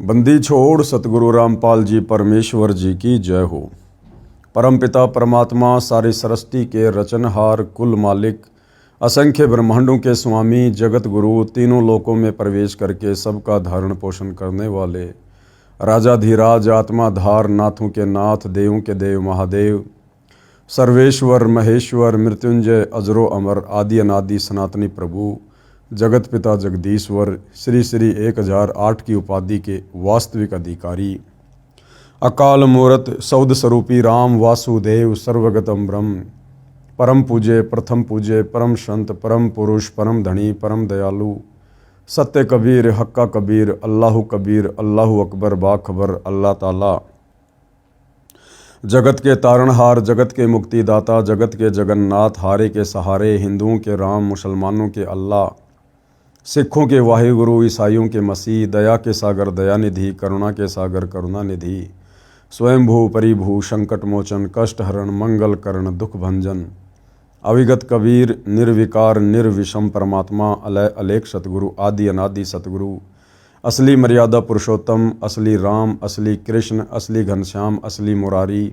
बंदी छोड़ सतगुरु रामपाल जी परमेश्वर जी की जय हो। परमपिता परमात्मा सारी सृष्टि के रचनहार, कुल मालिक, असंख्य ब्रह्मांडों के स्वामी, जगत गुरु, तीनों लोकों में प्रवेश करके सबका धारण पोषण करने वाले राजाधिराज, आत्माधार, नाथों के नाथ, देवों के देव महादेव, सर्वेश्वर महेश्वर, मृत्युंजय, अजरो अमर, आदि अनादि सनातनी प्रभु, जगत पिता जगदीश्वर, श्री श्री 1008 की उपाधि के वास्तविक अधिकारी, अकाल मूर्त सौद स्वरूपी राम वासुदेव, सर्वगतम ब्रह्म, परम पूज्य, प्रथम पूज्य, परम संत, परम पुरुष, परम धनी, परम दयालु, सत्य कबीर, हक्का कबीर, अल्लाह कबीर, अल्लाह अकबर, बाखबर, अल्लाह ताला, जगत के तारणहार, जगत के मुक्तिदाता, जगत के जगन्नाथ, हारे के सहारे, हिंदुओं के राम, मुसलमानों के अल्लाह, सिखों के वाहिगुरु, ईसाइयों के मसीह, दया के सागर दयानिधि, करुणा के सागर करुणानिधि, स्वयंभू परिभू, संकट मोचन, कष्ट हरण, मंगल करण, दुख भंजन, अविगत कबीर, निर्विकार निर्विषम परमात्मा, अलय अलेख सतगुरु, आदि अनादि सतगुरु, असली मर्यादा पुरुषोत्तम, असली राम, असली कृष्ण, असली घनश्याम, असली मुरारी,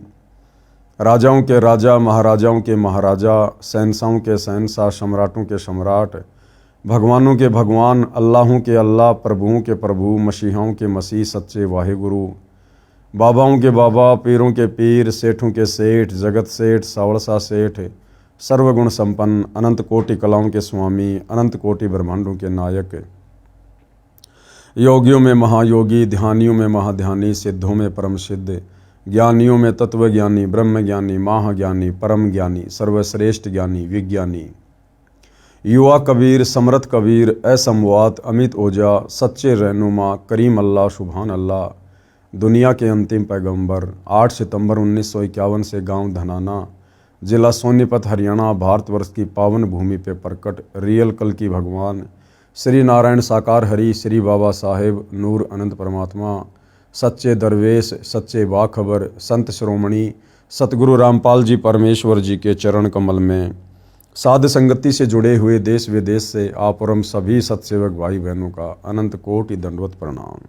राजाओं के राजा, महाराजाओं के महाराजा, शहंशाहों के शहंशाह, सम्राटों के सम्राट, भगवानों के भगवान, अल्लाहों के अल्लाह, प्रभुओं के प्रभु, मसीहाओं के मसीह, सच्चे वाहिगुरु, बाबाओं के बाबा, पीरों के पीर, सेठों के सेठ, जगत सेठ, सावड़सा सेठ, सर्वगुण संपन्न, अनंत कोटि कलाओं के स्वामी, अनंत कोटि ब्रह्मांडों के नायक, योगियों में महायोगी, ध्यानियों में महाध्यानी, सिद्धों में परम सिद्ध, ज्ञानियों में तत्वज्ञानी, ब्रह्म ज्ञानी, महाज्ञानी, परम ज्ञानी, सर्वश्रेष्ठ ज्ञानी, विज्ञानी, युवा कबीर, समर्थ कबीर, असमवात, अमित ओजा, सच्चे रहनुमा, करीम अल्लाह, सुभान अल्लाह, दुनिया के अंतिम पैगंबर, 8 सितंबर 1951 से गांव धनाना, जिला सोनीपत, हरियाणा, भारतवर्ष की पावन भूमि पे प्रकट रियल कल की भगवान, श्री नारायण साकार हरि, श्री बाबा साहेब नूर अनंत परमात्मा, सच्चे दरवेश, सच्चे बाखबर, संत श्रोमणी सतगुरु रामपाल जी परमेश्वर जी के चरण कमल में साध संगति से जुड़े हुए देश विदेश से आप और हम सभी सत्सेवक भाई बहनों का अनंत कोटि दंडवत प्रणाम।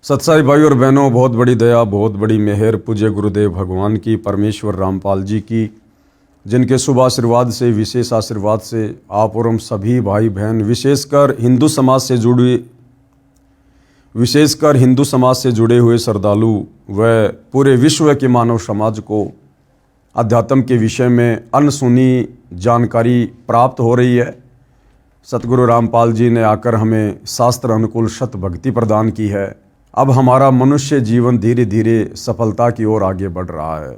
सत्साई भाई और बहनों, बहुत बड़ी दया, बहुत बड़ी मेहर पूज्य गुरुदेव भगवान की, परमेश्वर रामपाल जी की, जिनके शुभ आशीर्वाद से, विशेष आशीर्वाद से आप और हम सभी भाई बहन, विशेषकर हिंदू समाज से जुड़े हुए श्रद्धालु व पूरे विश्व के मानव समाज को अध्यात्म के विषय में अनसुनी जानकारी प्राप्त हो रही है। सतगुरु रामपाल जी ने आकर हमें शास्त्र अनुकूल शत भक्ति प्रदान की है। अब हमारा मनुष्य जीवन धीरे धीरे सफलता की ओर आगे बढ़ रहा है।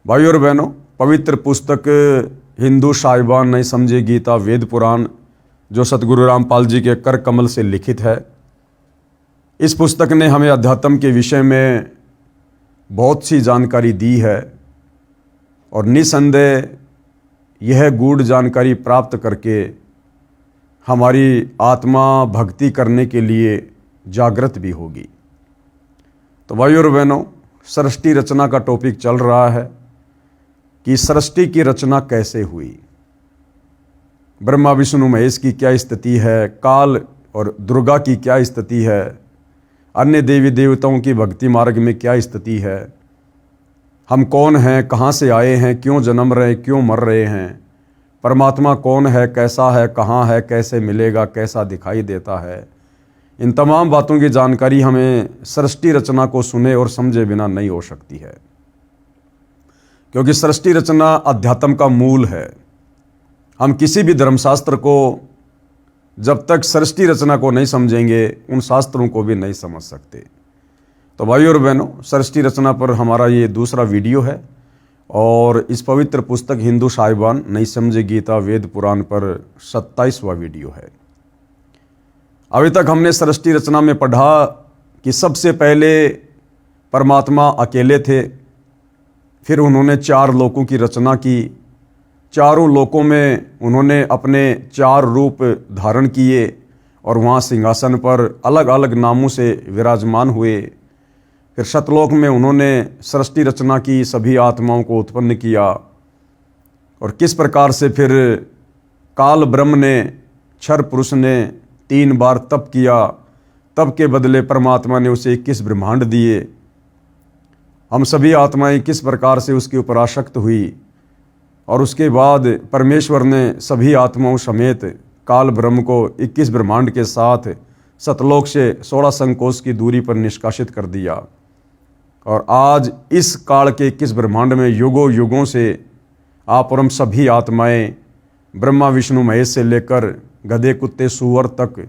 भाई और बहनों, पवित्र पुस्तक हिंदू साहिबान नहीं समझे गीता वेद पुराण, जो सतगुरु रामपाल जी के कर कमल से लिखित है, इस पुस्तक ने हमें अध्यात्म के विषय में बहुत सी जानकारी दी है और निसंदेह यह गूढ़ जानकारी प्राप्त करके हमारी आत्मा भक्ति करने के लिए जागृत भी होगी। तो भाई और बहनों, सृष्टि रचना का टॉपिक चल रहा है कि सृष्टि की रचना कैसे हुई, ब्रह्मा विष्णु महेश की क्या स्थिति है, काल और दुर्गा की क्या स्थिति है, अन्य देवी देवताओं की भक्ति मार्ग में क्या स्थिति है, हम कौन हैं, कहाँ से आए हैं, क्यों जन्म रहे, क्यों मर रहे हैं, परमात्मा कौन है, कैसा है, कहाँ है, कैसे मिलेगा, कैसा दिखाई देता है, इन तमाम बातों की जानकारी हमें सृष्टि रचना को सुने और समझे बिना नहीं हो सकती है, क्योंकि सृष्टि रचना अध्यात्म का मूल है। हम किसी भी धर्मशास्त्र को जब तक सृष्टि रचना को नहीं समझेंगे, उन शास्त्रों को भी नहीं समझ सकते। तो भाई और बहनों, सृष्टि रचना पर हमारा ये दूसरा वीडियो है और इस पवित्र पुस्तक हिंदू साहिबान नहीं समझे गीता वेद पुराण पर 27वां वीडियो है। अभी तक हमने सृष्टि रचना में पढ़ा कि सबसे पहले परमात्मा अकेले थे, फिर उन्होंने 4 लोकों की रचना की, चारों लोकों में उन्होंने अपने 4 रूप धारण किए और वहाँ सिंहासन पर अलग अलग नामों से विराजमान हुए। फिर सतलोक में उन्होंने सृष्टि रचना की, सभी आत्माओं को उत्पन्न किया और किस प्रकार से फिर काल ब्रह्म ने, क्षर पुरुष ने 3 बार तप किया तब के बदले परमात्मा ने उसे 21 ब्रह्मांड दिए। हम सभी आत्माएं किस प्रकार से उसके ऊपर आसक्त हुई, और उसके बाद परमेश्वर ने सभी आत्माओं समेत काल ब्रह्म को 21 ब्रह्मांड के साथ सतलोक से 16 संकोश की दूरी पर निष्कासित कर दिया। और आज इस काल के 21 ब्रह्मांड में युगों युगों से आप और हम सभी आत्माएं ब्रह्मा विष्णु महेश से लेकर गधे कुत्ते सूअर तक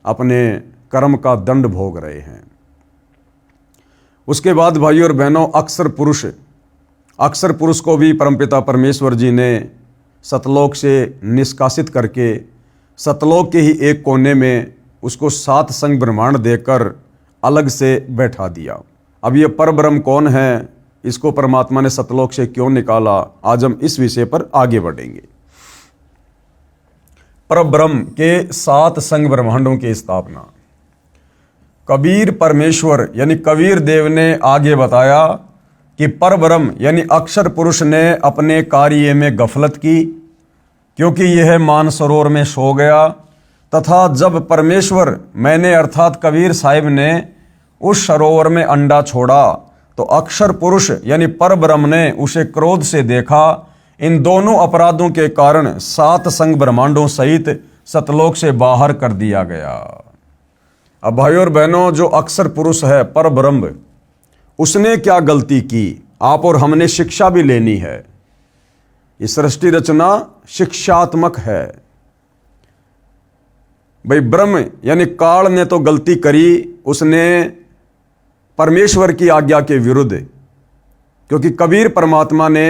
अपने कर्म का दंड भोग रहे हैं। उसके बाद भाइयों और बहनों, अक्षर पुरुष को भी परमपिता परमेश्वर जी ने सतलोक से निष्कासित करके सतलोक के ही एक कोने में उसको 7 संग ब्रह्मांड देकर अलग से बैठा दिया। अब ये परब्रह्म कौन है, इसको परमात्मा ने सतलोक से क्यों निकाला, आज हम इस विषय पर आगे बढ़ेंगे। परब्रह्म के 7 संग ब्रह्मांडों की स्थापना कबीर परमेश्वर यानी कबीर देव ने आगे बताया कि परब्रह्म यानी अक्षर पुरुष ने अपने कार्य में गफलत की, क्योंकि यह मानसरोवर में सो गया, तथा जब परमेश्वर मैंने अर्थात कबीर साहिब ने उस सरोवर में अंडा छोड़ा तो अक्षर पुरुष यानी परब्रह्म ने उसे क्रोध से देखा। इन दोनों अपराधों के कारण 7 संग ब्रह्मांडों सहित सतलोक से बाहर कर दिया गया। अब भाइयों और बहनों, जो अक्षर पुरुष है परब्रह्म, उसने क्या गलती की, आप और हमने शिक्षा भी लेनी है। ये सृष्टि रचना शिक्षात्मक है। भाई ब्रह्म यानी काल ने तो गलती करी, उसने परमेश्वर की आज्ञा के विरुद्ध, क्योंकि कबीर परमात्मा ने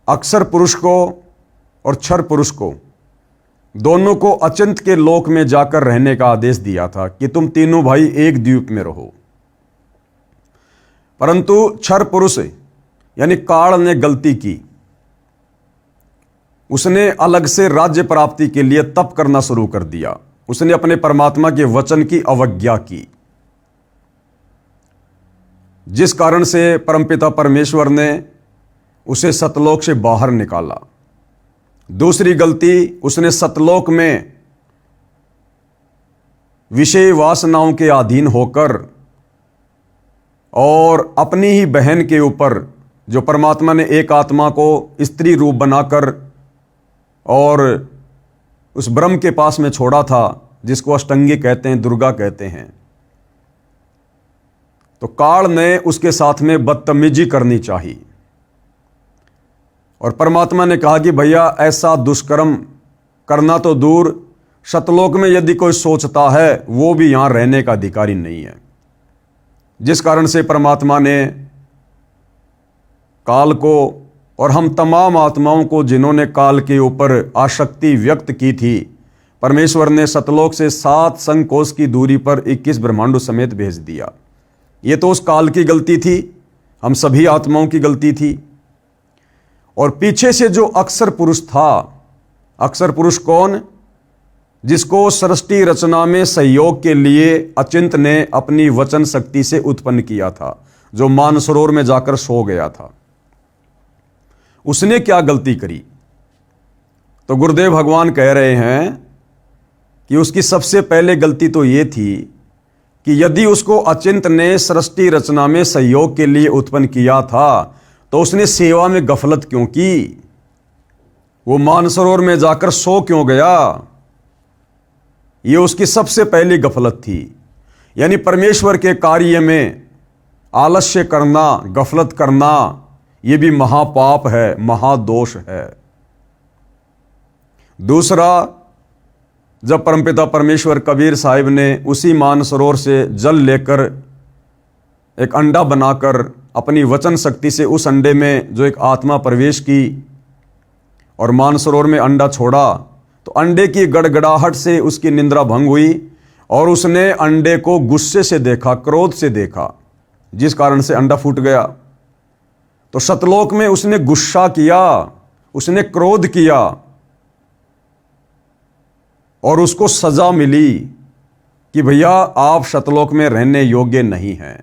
अक्षर पुरुष को और क्षर पुरुष को दोनों को अचिंत के लोक में जाकर रहने का आदेश दिया था कि तुम तीनों भाई एक द्वीप में रहो। परंतु क्षर पुरुष यानी काल ने गलती की, उसने अलग से राज्य प्राप्ति के लिए तप करना शुरू कर दिया। उसने अपने परमात्मा के वचन की अवज्ञा की, जिस कारण से परमपिता परमेश्वर ने उसे सतलोक से बाहर निकाला। दूसरी गलती, उसने सतलोक में विषय वासनाओं के अधीन होकर और अपनी ही बहन के ऊपर, जो परमात्मा ने एक आत्मा को स्त्री रूप बनाकर और उस ब्रह्म के पास में छोड़ा था, जिसको अष्टंगी कहते हैं, दुर्गा कहते हैं, तो काल ने उसके साथ में बदतमीजी करनी चाहिए। और परमात्मा ने कहा कि भैया ऐसा दुष्कर्म करना तो दूर, सतलोक में यदि कोई सोचता है वो भी यहां रहने का अधिकारी नहीं है। जिस कारण से परमात्मा ने काल को और हम तमाम आत्माओं को, जिन्होंने काल के ऊपर आसक्ति व्यक्त की थी, परमेश्वर ने सतलोक से 7 संकोश की दूरी पर 21 ब्रह्मांडों समेत भेज दिया। ये तो उस काल की गलती थी, हम सभी आत्माओं की गलती थी। और पीछे से जो अक्षर पुरुष था, अक्षर पुरुष कौन, जिसको सृष्टि रचना में सहयोग के लिए अचिंत ने अपनी वचन शक्ति से उत्पन्न किया था, जो मानसरोवर में जाकर सो गया था। उसने क्या गलती करी? तो गुरुदेव भगवान कह रहे हैं कि उसकी सबसे पहले गलती तो ये थी कि यदि उसको अचिंत ने सृष्टि रचना में सहयोग के लिए उत्पन्न किया था, तो उसने सेवा में गफलत क्यों की? वो मानसरोवर में जाकर सो क्यों गया? ये उसकी सबसे पहली गफलत थी। यानी परमेश्वर के कार्य में आलस्य करना, गफलत करना, ये भी महापाप है, महादोष है। दूसरा, जब परमपिता परमेश्वर कबीर साहिब ने उसी मानसरोवर से जल लेकर एक अंडा बनाकर अपनी वचन शक्ति से उस अंडे में जो एक आत्मा प्रवेश की और मानसरोवर में अंडा छोड़ा, तो अंडे की गड़गड़ाहट से उसकी निंद्रा भंग हुई और उसने अंडे को गुस्से से देखा, क्रोध से देखा, जिस कारण से अंडा फूट गया। तो सतलोक में उसने गुस्सा किया, उसने क्रोध किया और उसको सजा मिली कि भैया आप सतलोक में रहने योग्य नहीं हैं।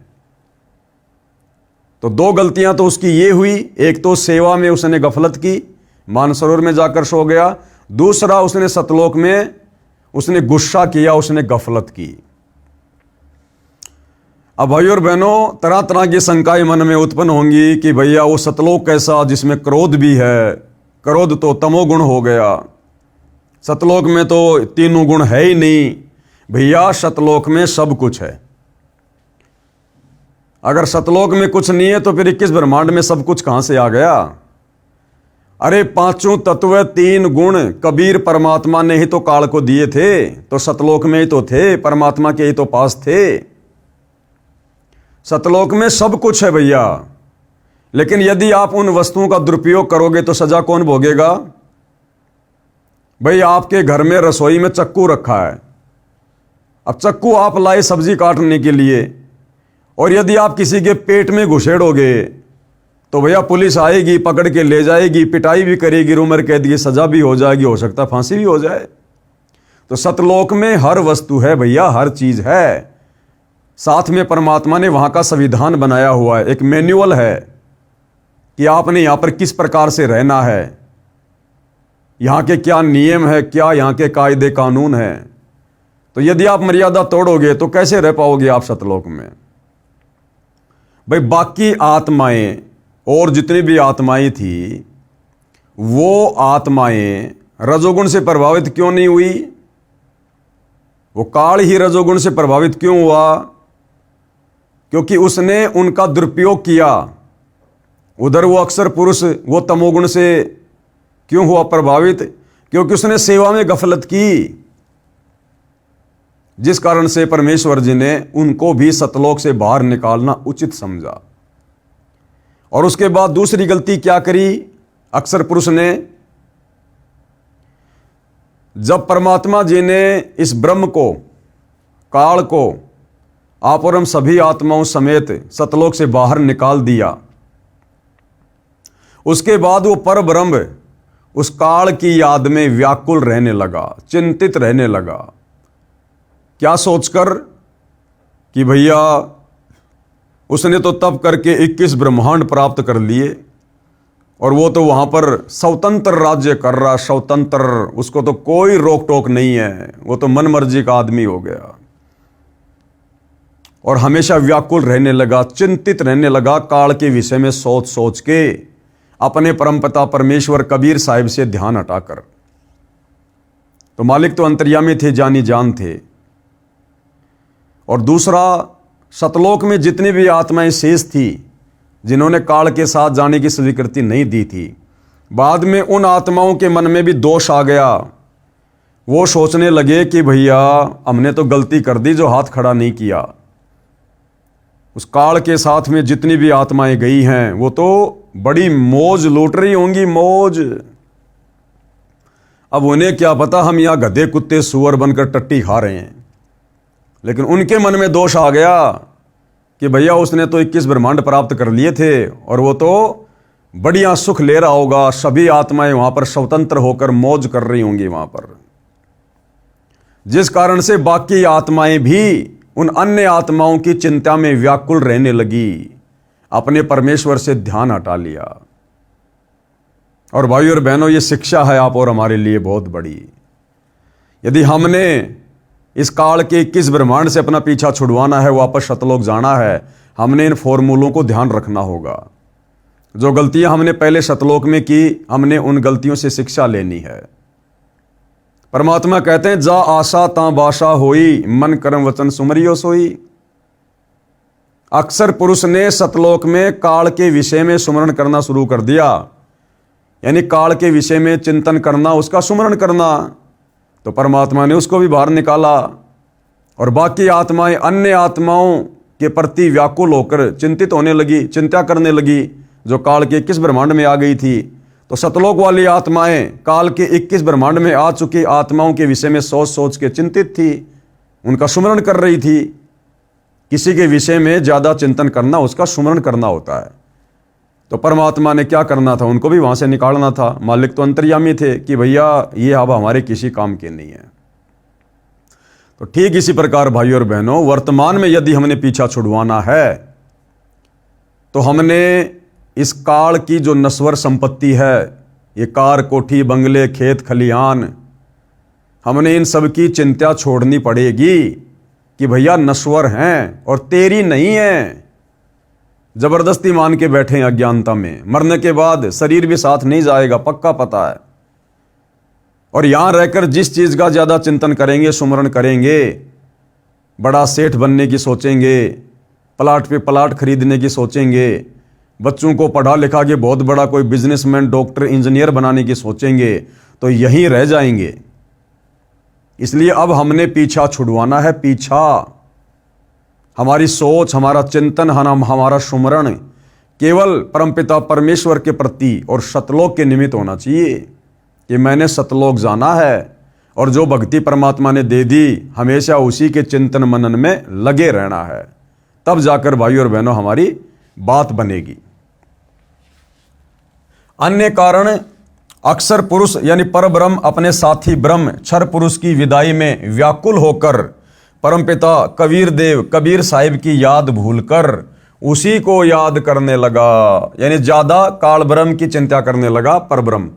तो 2 गलतियां तो उसकी ये हुई, एक तो सेवा में उसने गफलत की, मानसरोवर में जाकर सो गया। दूसरा, उसने सतलोक में उसने गुस्सा किया, उसने गफलत की। अब भाई और बहनों, तरह तरह की शंकाएं मन में उत्पन्न होंगी कि भैया वो सतलोक कैसा जिसमें क्रोध भी है, क्रोध तो तमोगुण हो गया, सतलोक में तो तीनों गुण है ही नहीं। भैया सतलोक में सब कुछ है। अगर सतलोक में कुछ नहीं है तो फिर 21 ब्रह्मांड में सब कुछ कहां से आ गया? अरे पांचों तत्व, तीन गुण कबीर परमात्मा ने ही तो काल को दिए थे, तो सतलोक में ही तो थे, परमात्मा के ही तो पास थे। सतलोक में सब कुछ है भैया। लेकिन यदि आप उन वस्तुओं का दुरुपयोग करोगे तो सजा कौन भोगेगा? भाई आपके घर में रसोई में चक्कू रखा है, अब चक्कू आप लाए सब्जी काटने के लिए, और यदि आप किसी के पेट में घुसेड़ोगे तो भैया पुलिस आएगी, पकड़ के ले जाएगी, पिटाई भी करेगी, उम्र कैद की सजा भी हो जाएगी, हो सकता फांसी भी हो जाए। तो सतलोक में हर वस्तु है भैया, हर चीज है। साथ में परमात्मा ने वहां का संविधान बनाया हुआ है, एक मैनुअल है कि आपने यहां पर किस प्रकार से रहना है, यहां के क्या नियम है, क्या यहां के कायदे कानून है। तो यदि आप मर्यादा तोड़ोगे तो कैसे रह पाओगे आप सतलोक में? भाई बाकी आत्माएं और जितनी भी आत्माएं थी, वो आत्माएं रजोगुण से प्रभावित क्यों नहीं हुई? वो काल ही रजोगुण से प्रभावित क्यों हुआ? क्योंकि उसने उनका दुरुपयोग किया। उधर वो अक्सर पुरुष वो तमोगुण से क्यों हुआ प्रभावित? क्योंकि उसने सेवा में गफलत की, जिस कारण से परमेश्वर जी ने उनको भी सतलोक से बाहर निकालना उचित समझा। और उसके बाद दूसरी गलती क्या करी अक्सर पुरुष ने? जब परमात्मा जी ने इस ब्रह्म को, काल को, आप और हम सभी आत्माओं समेत सतलोक से बाहर निकाल दिया, उसके बाद वो पर ब्रह्म उस काल की याद में व्याकुल रहने लगा, चिंतित रहने लगा। क्या सोचकर कि भैया उसने तो तप करके 21 ब्रह्मांड प्राप्त कर लिए और वो तो वहां पर स्वतंत्र राज्य कर रहा, स्वतंत्र, उसको तो कोई रोक टोक नहीं है, वो तो मन मर्जी का आदमी हो गया। और हमेशा व्याकुल रहने लगा, चिंतित रहने लगा, काल के विषय में सोच सोच के अपने परमपिता परमेश्वर कबीर साहिब से ध्यान हटाकर। तो मालिक तो अंतर्यामी थे, जानी जान थे। और दूसरा, सतलोक में जितनी भी आत्माएं शेष थी जिन्होंने काल के साथ जाने की स्वीकृति नहीं दी थी, बाद में उन आत्माओं के मन में भी दोष आ गया। वो सोचने लगे कि भैया हमने तो गलती कर दी जो हाथ खड़ा नहीं किया। उस काल के साथ में जितनी भी आत्माएं गई हैं वो तो बड़ी मौज लूट रही होंगी, मौज। अब उन्हें क्या पता हम यहां गधे कुत्ते सुअर बनकर टट्टी खा रहे हैं। लेकिन उनके मन में दोष आ गया कि भैया उसने तो 21 ब्रह्मांड प्राप्त कर लिए थे और वो तो बढ़िया सुख ले रहा होगा, सभी आत्माएं वहां पर स्वतंत्र होकर मौज कर रही होंगी वहां पर। जिस कारण से बाकी आत्माएं भी उन अन्य आत्माओं की चिंता में व्याकुल रहने लगी, अपने परमेश्वर से ध्यान हटा लिया। और भाई और बहनों, ये शिक्षा है आप और हमारे लिए बहुत बड़ी। यदि हमने इस काल के 21 ब्रह्मांड से अपना पीछा छुड़वाना है, वापस सतलोक जाना है, हमने इन फॉर्मूलों को ध्यान रखना होगा। जो गलतियां हमने पहले सतलोक में की, हमने उन गलतियों से शिक्षा लेनी है। परमात्मा कहते हैं, जा आशा ता बाशा होई, मन कर्म वचन सुमरियो सोई। अक्सर पुरुष ने सतलोक में काल के विषय में सुमरण करना शुरू कर दिया, यानी काल के विषय में चिंतन करना, उसका सुमरण करना। तो परमात्मा ने उसको भी बाहर निकाला और बाकी आत्माएं अन्य आत्माओं के प्रति व्याकुल होकर चिंतित होने लगी, चिंता करने लगी, जो काल के 21 ब्रह्मांड में आ गई थी। तो सतलोक वाली आत्माएं काल के 21 ब्रह्मांड में आ चुकी आत्माओं के विषय में सोच सोच के चिंतित थी, उनका सुमरण कर रही थी। किसी के विषय में ज्यादा चिंतन करना, उसका सुमरण करना होता है। तो परमात्मा ने क्या करना था, उनको भी वहां से निकालना था। मालिक तो अंतर्यामी थे कि भैया ये अब हमारे किसी काम के नहीं है। तो ठीक इसी प्रकार भाई और बहनों, वर्तमान में यदि हमने पीछा छुड़वाना है तो हमने इस काल की जो नश्वर संपत्ति है, ये कार कोठी बंगले खेत खलिहान, हमने इन सब की चिंता छोड़नी पड़ेगी। कि भैया नश्वर हैं और तेरी नहीं है। जबरदस्ती मान के बैठे हैं अज्ञानता में। मरने के बाद शरीर भी साथ नहीं जाएगा, पक्का पता है। और यहां रहकर जिस चीज का ज्यादा चिंतन करेंगे, सुमरण करेंगे, बड़ा सेठ बनने की सोचेंगे, प्लाट पे प्लाट खरीदने की सोचेंगे, बच्चों को पढ़ा लिखा के बहुत बड़ा कोई बिजनेसमैन, डॉक्टर, इंजीनियर बनाने की सोचेंगे, तो यहीं रह जाएंगे। इसलिए अब हमने पीछा छुड़वाना है। पीछा, हमारी सोच, हमारा चिंतन, हमारा सुमरण केवल परमपिता परमेश्वर के प्रति और सतलोक के निमित्त होना चाहिए कि मैंने सतलोक जाना है और जो भक्ति परमात्मा ने दे दी, हमेशा उसी के चिंतन मनन में लगे रहना है। तब जाकर भाई और बहनों हमारी बात बनेगी। अन्य कारण, अक्सर पुरुष यानी परब्रह्म अपने साथी ब्रह्म क्षर पुरुष की विदाई में व्याकुल होकर परमपिता कबीर देव कबीर साहिब की याद भूलकर उसी को याद करने लगा, यानी ज्यादा काल ब्रह्म की चिंता करने लगा परब्रह्म।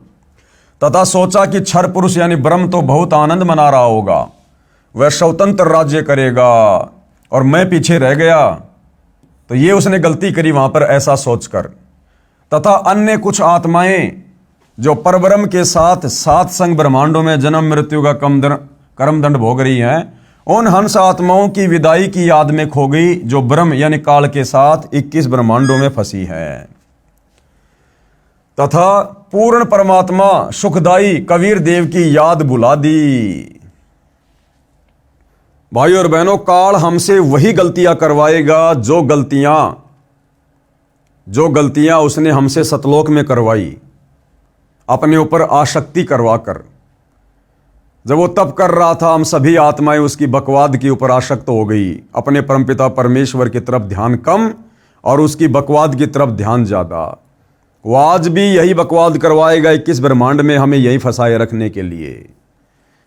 तथा सोचा कि क्षर पुरुष यानी ब्रह्म तो बहुत आनंद मना रहा होगा, वह स्वतंत्र राज्य करेगा और मैं पीछे रह गया। तो ये उसने गलती करी वहां पर ऐसा सोचकर। तथा अन्य कुछ आत्माएं जो परब्रह्म के साथ सात संग ब्रह्मांडों में जन्म मृत्यु का कर्मदंड भोग रही हैं, उन हंस आत्माओं की विदाई की याद में खो गई, जो ब्रह्म यानी काल के साथ 21 ब्रह्मांडों में फंसी है। तथा पूर्ण परमात्मा सुखदाई कबीर देव की याद बुला दी। भाई और बहनों, काल हमसे वही गलतियां करवाएगा जो गलतियां उसने हमसे सतलोक में करवाई, अपने ऊपर आसक्ति करवाकर। जब वो तप कर रहा था, हम सभी आत्माएं उसकी बकवाद के ऊपर आसक्त हो गई। अपने परमपिता परमेश्वर की तरफ ध्यान कम और उसकी बकवाद की तरफ ध्यान ज्यादा। वो आज भी यही बकवाद करवाएगा 21 ब्रह्मांड में, हमें यही फंसाए रखने के लिए।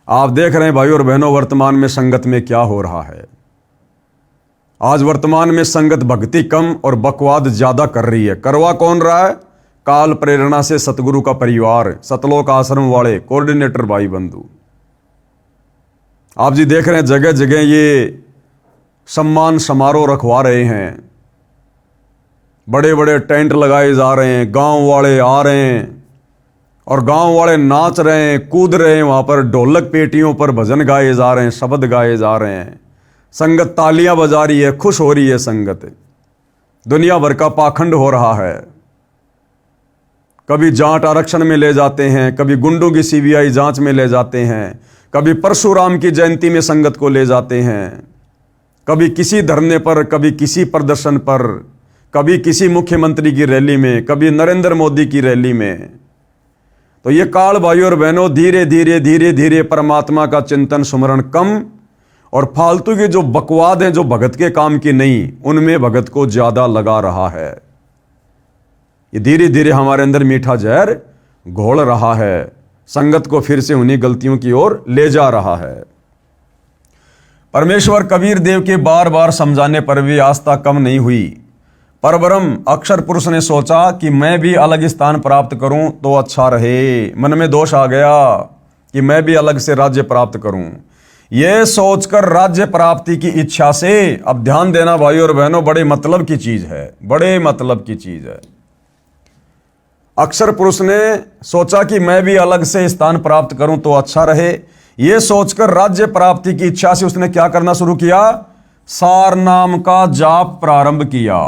आप देख रहे हैं भाई और बहनों, वर्तमान में संगत में क्या हो रहा है। आज वर्तमान में संगत भक्ति कम और बकवाद ज्यादा कर रही है। करवा कौन रहा है? काल प्रेरणा से सतगुरु का परिवार, सतलोक आश्रम वाले कोऑर्डिनेटर भाई बंधु। आप जी देख रहे हैं जगह जगह ये सम्मान समारोह रखवा रहे हैं, बड़े बड़े टेंट लगाए जा रहे हैं, गांव वाले आ रहे हैं और गांव वाले नाच रहे हैं, कूद रहे हैं। वहां पर ढोलक पेटियों पर भजन गाए जा रहे हैं, शब्द गाए जा रहे हैं, संगत तालियां बजा रही है, खुश हो रही है संगत। दुनिया भर का पाखंड हो रहा है। कभी जाट आरक्षण में ले जाते हैं, कभी गुंडों की सीबीआई जांच में ले जाते हैं, कभी परशुराम की जयंती में संगत को ले जाते हैं, कभी किसी धरने पर, कभी किसी प्रदर्शन पर, कभी किसी मुख्यमंत्री की रैली में, कभी नरेंद्र मोदी की रैली में। तो ये काल भाई और बहनों धीरे धीरे धीरे धीरे परमात्मा का चिंतन सुमरण कम और फालतू के जो बकवाद हैं, जो भगत के काम की नहीं, उनमें भगत को ज्यादा लगा रहा है। ये धीरे धीरे हमारे अंदर मीठा जहर घोल रहा है, संगत को फिर से उन्हीं गलतियों की ओर ले जा रहा है। परमेश्वर कबीर देव के बार बार समझाने पर भी आस्था कम नहीं हुई। परब्रह्म अक्षर पुरुष ने सोचा कि मैं भी अलग स्थान प्राप्त करूं तो अच्छा रहे। मन में दोष आ गया कि मैं भी अलग से राज्य प्राप्त करूं। यह सोचकर राज्य प्राप्ति की इच्छा से, अब ध्यान देना भाई और बहनों, बड़े मतलब की चीज है, बड़े मतलब की चीज है। अक्षर पुरुष ने सोचा कि मैं भी अलग से स्थान प्राप्त करूं तो अच्छा रहे। यह सोचकर राज्य प्राप्ति की इच्छा से उसने क्या करना शुरू किया? सार नाम का जाप प्रारंभ किया।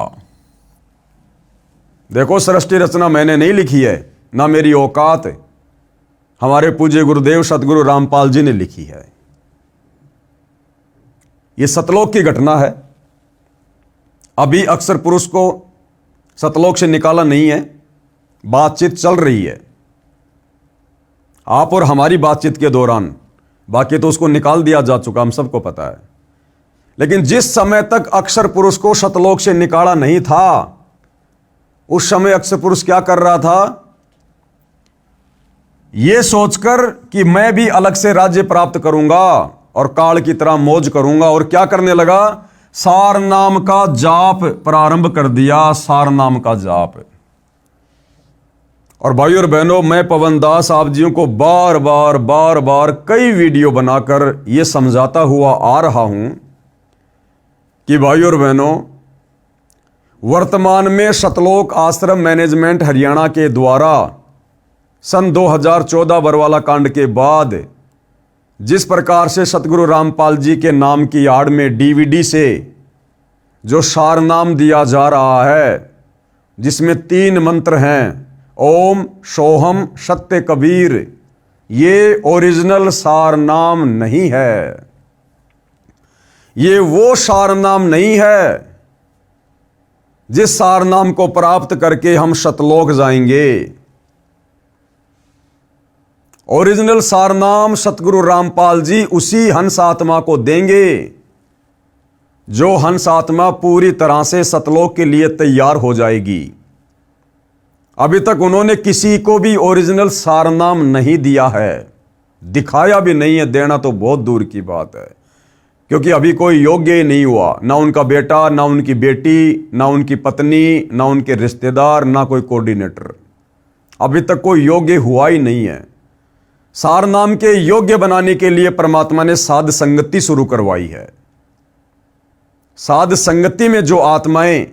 देखो, सृष्टि रचना मैंने नहीं लिखी है, ना मेरी औकात, हमारे पूज्य गुरुदेव सतगुरु रामपाल जी ने लिखी है। यह सतलोक की घटना है। अभी अक्षर पुरुष को सतलोक से निकाला नहीं है, बातचीत चल रही है आप और हमारी बातचीत के दौरान। बाकी तो उसको निकाल दिया जा चुका, हम सबको पता है। लेकिन जिस समय तक अक्षर पुरुष को सतलोक से निकाला नहीं था, उस समय अक्षर पुरुष क्या कर रहा था? यह सोचकर कि मैं भी अलग से राज्य प्राप्त करूंगा और काल की तरह मौज करूंगा, और क्या करने लगा? सार नाम का जाप प्रारंभ कर दिया। सार नाम का जाप। और भाई और बहनों, मैं पवन दास आप जियों को बार बार कई वीडियो बनाकर यह समझाता हुआ आ रहा हूं कि भाइयों और बहनों, वर्तमान में सतलोक आश्रम मैनेजमेंट हरियाणा के द्वारा सन 2014 बरवाला कांड के बाद जिस प्रकार से सतगुरु रामपाल जी के नाम की आड़ में डीवीडी से जो सारनाम दिया जा रहा है, जिसमें 3 मंत्र हैं, ओम सोहम सत्य कबीर, ये ओरिजिनल सारनाम नहीं है। ये वो सारनाम नहीं है जिस सारनाम को प्राप्त करके हम सतलोक जाएंगे। ओरिजिनल सारनाम सतगुरु रामपाल जी उसी हंस आत्मा को देंगे जो हंस आत्मा पूरी तरह से सतलोक के लिए तैयार हो जाएगी। अभी तक उन्होंने किसी को भी ओरिजिनल सारनाम नहीं दिया है, दिखाया भी नहीं है, देना तो बहुत दूर की बात है, क्योंकि अभी कोई योग्य ही नहीं हुआ, ना उनका बेटा, ना उनकी बेटी, ना उनकी पत्नी, ना उनके रिश्तेदार, ना कोई कोऑर्डिनेटर। अभी तक कोई योग्य हुआ ही नहीं है। सारनाम के योग्य बनाने के लिए परमात्मा ने साध संगति शुरू करवाई है। साध संगति में जो आत्माएं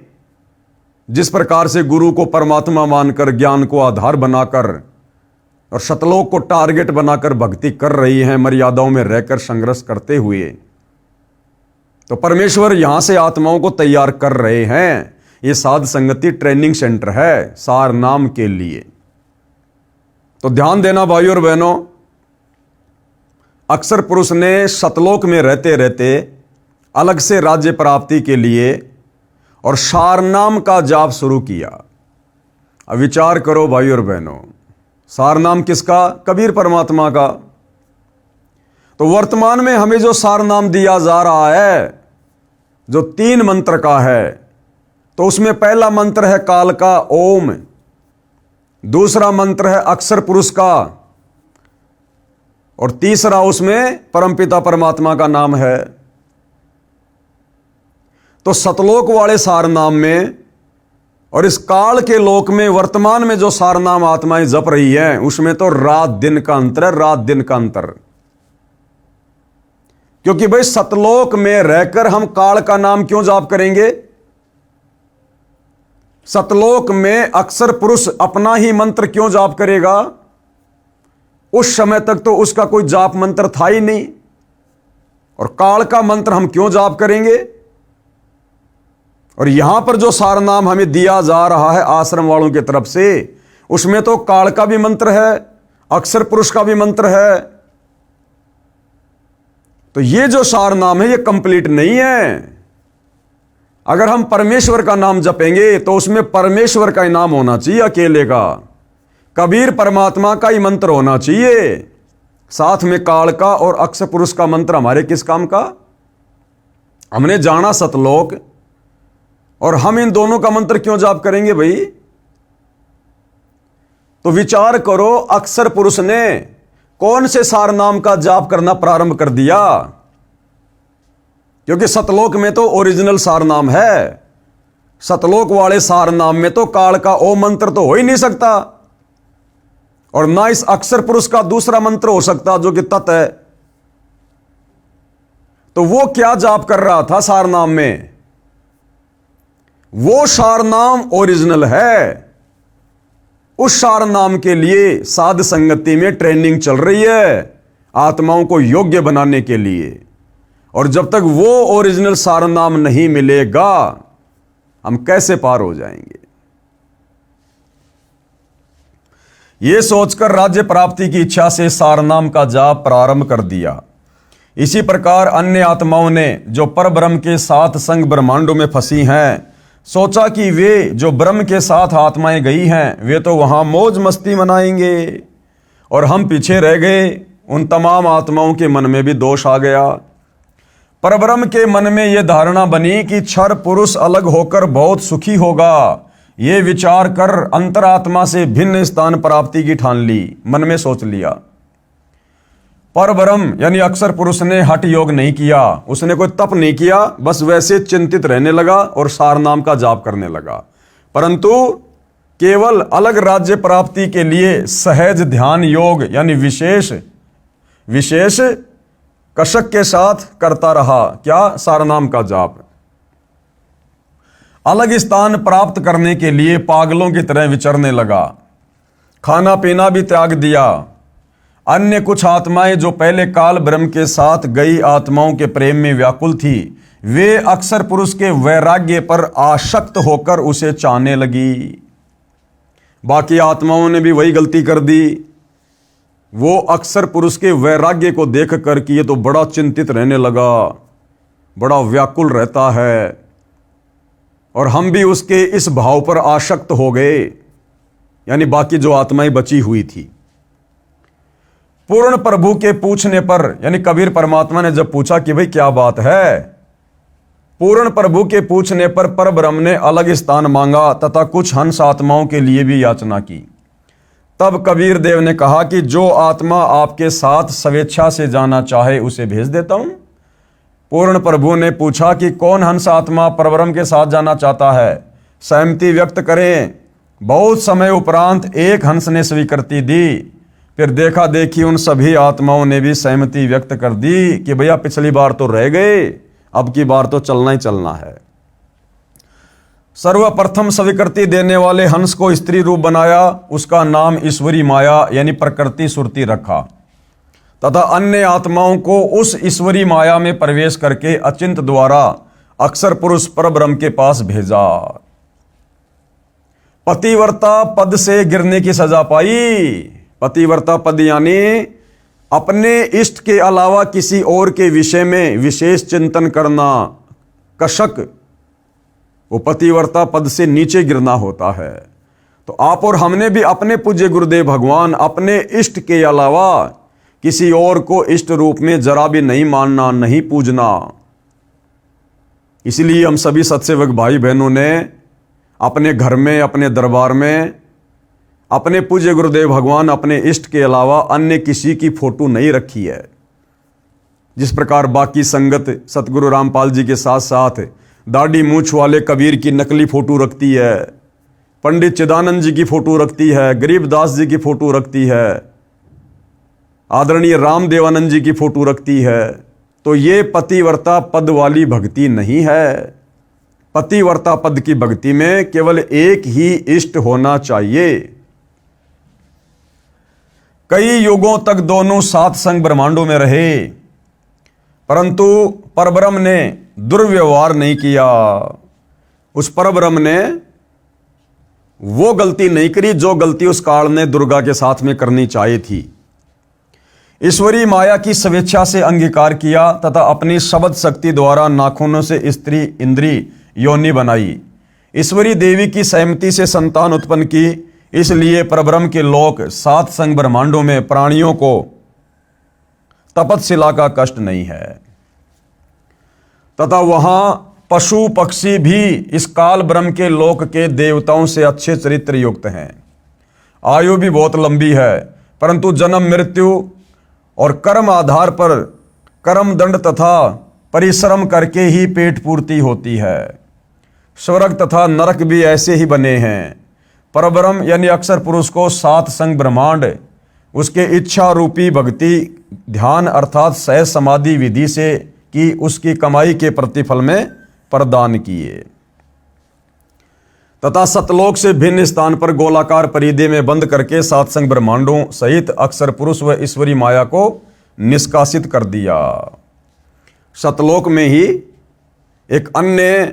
जिस प्रकार से गुरु को परमात्मा मानकर, ज्ञान को आधार बनाकर और सतलोक को टारगेट बनाकर भक्ति कर रही हैं, मर्यादाओं में रहकर संघर्ष करते हुए, तो परमेश्वर यहां से आत्माओं को तैयार कर रहे हैं। ये साध संगति ट्रेनिंग सेंटर है सारनाम के लिए। तो ध्यान देना भाइयों और बहनों, अक्सर पुरुष ने सतलोक में रहते रहते अलग से राज्य प्राप्ति के लिए और सारनाम का जाप शुरू किया। अब विचार करो भाइयों और बहनों, सारनाम किसका? कबीर परमात्मा का। तो वर्तमान में हमें जो सारनाम दिया जा रहा है, जो 3 मंत्र का है, तो उसमें पहला मंत्र है काल का ओम, दूसरा मंत्र है अक्षर पुरुष का, और तीसरा उसमें परमपिता परमात्मा का नाम है। तो सतलोक वाले सारनाम में और इस काल के लोक में वर्तमान में जो सारनाम आत्माएं जप रही हैं, उसमें तो रात दिन का अंतर है, रात दिन का अंतर। क्योंकि भाई सतलोक में रहकर हम काल का नाम क्यों जाप करेंगे? सतलोक में अक्षर पुरुष अपना ही मंत्र क्यों जाप करेगा? उस समय तक तो उसका कोई जाप मंत्र था ही नहीं, और काल का मंत्र हम क्यों जाप करेंगे? और यहां पर जो सारनाम हमें दिया जा रहा है आश्रम वालों की तरफ से, उसमें तो काल का भी मंत्र है, अक्षर पुरुष का भी मंत्र है। तो ये जो सारनाम है ये कंप्लीट नहीं है। अगर हम परमेश्वर का नाम जपेंगे तो उसमें परमेश्वर का ही नाम होना चाहिए, अकेले का। कबीर परमात्मा का ही मंत्र होना चाहिए, साथ में काल का और अक्षर पुरुष का मंत्र हमारे किस काम का? हमने जाना सतलोक, और हम इन दोनों का मंत्र क्यों जाप करेंगे भाई? तो विचार करो, अक्षर पुरुष ने कौन से सारनाम का जाप करना प्रारंभ कर दिया? क्योंकि सतलोक में तो ओरिजिनल सारनाम है, सतलोक वाले सारनाम में तो काल का ओम मंत्र तो हो ही नहीं सकता, और ना इस अक्षर पुरुष का दूसरा मंत्र हो सकता जो कि तत् है। तो वो क्या जाप कर रहा था सारनाम में? वो सारनाम ओरिजिनल है। उस सारनाम के लिए साध संगति में ट्रेनिंग चल रही है, आत्माओं को योग्य बनाने के लिए। और जब तक वो ओरिजिनल सारनाम नहीं मिलेगा, हम कैसे पार हो जाएंगे? ये सोचकर राज्य प्राप्ति की इच्छा से सारनाम का जाप प्रारंभ कर दिया। इसी प्रकार अन्य आत्माओं ने जो परब्रह्म के साथ संग ब्रह्मांडों में फंसी हैं, सोचा कि वे जो ब्रह्म के साथ आत्माएं गई हैं, वे तो वहां मौज मस्ती मनाएंगे, और हम पीछे रह गए। उन तमाम आत्माओं के मन में भी दोष आ गया। परब्रह्म के मन में यह धारणा बनी कि क्षर पुरुष अलग होकर बहुत सुखी होगा। ये विचार कर अंतरात्मा से भिन्न स्थान प्राप्ति की ठान ली, मन में सोच लिया। परब्रह्म यानी अक्षर पुरुष ने हठ योग नहीं किया, उसने कोई तप नहीं किया, बस वैसे चिंतित रहने लगा और सारनाम का जाप करने लगा। परंतु केवल अलग राज्य प्राप्ति के लिए सहज ध्यान योग यानी विशेष कशक के साथ करता रहा। क्या? सारनाम का जाप। अलग स्थान प्राप्त करने के लिए पागलों की तरह विचरने लगा। खाना पीना भी त्याग दिया। अन्य कुछ आत्माएं जो पहले काल ब्रह्म के साथ गई आत्माओं के प्रेम में व्याकुल थी, वे अक्सर पुरुष के वैराग्य पर आसक्त होकर उसे चाहने लगी। बाकी आत्माओं ने भी वही गलती कर दी। वो अक्सर पुरुष के वैराग्य को देखकर कि ये तो बड़ा चिंतित रहने लगा, बड़ा व्याकुल रहता है, और हम भी उसके इस भाव पर आसक्त हो गए, यानी बाकी जो आत्माएं बची हुई थी। पूर्ण प्रभु के पूछने पर, यानी कबीर परमात्मा ने जब पूछा कि भाई क्या बात है, पूर्ण प्रभु के पूछने पर परब्रह्म ने अलग स्थान मांगा तथा कुछ हंस आत्माओं के लिए भी याचना की। तब कबीर देव ने कहा कि जो आत्मा आपके साथ स्वेच्छा से जाना चाहे उसे भेज देता हूं। पूर्ण प्रभु ने पूछा कि कौन हंस आत्मा परब्रह्म के साथ जाना चाहता है, सहमति व्यक्त करें। बहुत समय उपरांत एक हंस ने स्वीकृति दी। फिर देखा देखी उन सभी आत्माओं ने भी सहमति व्यक्त कर दी कि भैया पिछली बार तो रह गए, अब की बार तो चलना ही चलना है। सर्वप्रथम स्वीकृति देने वाले हंस को स्त्री रूप बनाया, उसका नाम ईश्वरी माया यानी प्रकृति सुरती रखा, तथा अन्य आत्माओं को उस ईश्वरी माया में प्रवेश करके अचिंत द्वारा अक्षर पुरुष परब्रह्म के पास भेजा। पतिव्रता पद से गिरने की सजा पाई। पतिव्रता पद यानी अपने इष्ट के अलावा किसी और के विषय में विशेष चिंतन करना, कशक, वो पतिव्रता पद से नीचे गिरना होता है। तो आप और हमने भी अपने पूज्य गुरुदेव भगवान अपने इष्ट के अलावा किसी और को इष्ट रूप में जरा भी नहीं मानना, नहीं पूजना। इसलिए हम सभी सत्सेवक भाई बहनों ने अपने घर में, अपने दरबार में अपने पूज्य गुरुदेव भगवान अपने इष्ट के अलावा अन्य किसी की फोटो नहीं रखी है। जिस प्रकार बाकी संगत सतगुरु रामपाल जी के साथ साथ दाढ़ी मूछ वाले कबीर की नकली फोटो रखती है, पंडित चिदानंद जी की फोटो रखती है, गरीबदास जी की फोटो रखती है, आदरणीय रामदेवानंद जी की फोटो रखती है, तो ये पतिव्रता पद वाली भक्ति नहीं है। पतिव्रता पद की भक्ति में केवल एक ही इष्ट होना चाहिए। कई युगों तक दोनों सात संग ब्रह्मांडों में रहे, परंतु परब्रह्म ने दुर्व्यवहार नहीं किया। उस परब्रह्म ने वो गलती नहीं करी जो गलती उस काल ने दुर्गा के साथ में करनी चाहिए थी। ईश्वरी माया की स्वेच्छा से अंगीकार किया तथा अपनी शब्द शक्ति द्वारा नाखूनों से स्त्री इंद्री योनि बनाई। ईश्वरी देवी की सहमति से संतान उत्पन्न की। इसलिए परब्रह्म के लोक सात संग ब्रह्मांडों में प्राणियों को तपतशिला का कष्ट नहीं है, तथा वहां पशु पक्षी भी इस काल ब्रह्म के लोक के देवताओं से अच्छे चरित्र युक्त हैं। आयु भी बहुत लंबी है, परंतु जन्म मृत्यु और कर्म आधार पर कर्म दंड तथा परिश्रम करके ही पेट पूर्ति होती है। स्वर्ग तथा नरक भी ऐसे ही बने हैं। परब्रह्म यानी अक्षर पुरुष को सात संग ब्रह्मांड उसके इच्छा रूपी भक्ति ध्यान अर्थात सहज समाधि विधि से की उसकी कमाई के प्रतिफल में प्रदान किए, तथा सतलोक से भिन्न स्थान पर गोलाकार परिधि में बंद करके सात संग ब्रह्मांडों सहित अक्षर पुरुष व ईश्वरी माया को निष्कासित कर दिया। सतलोक में ही एक अन्य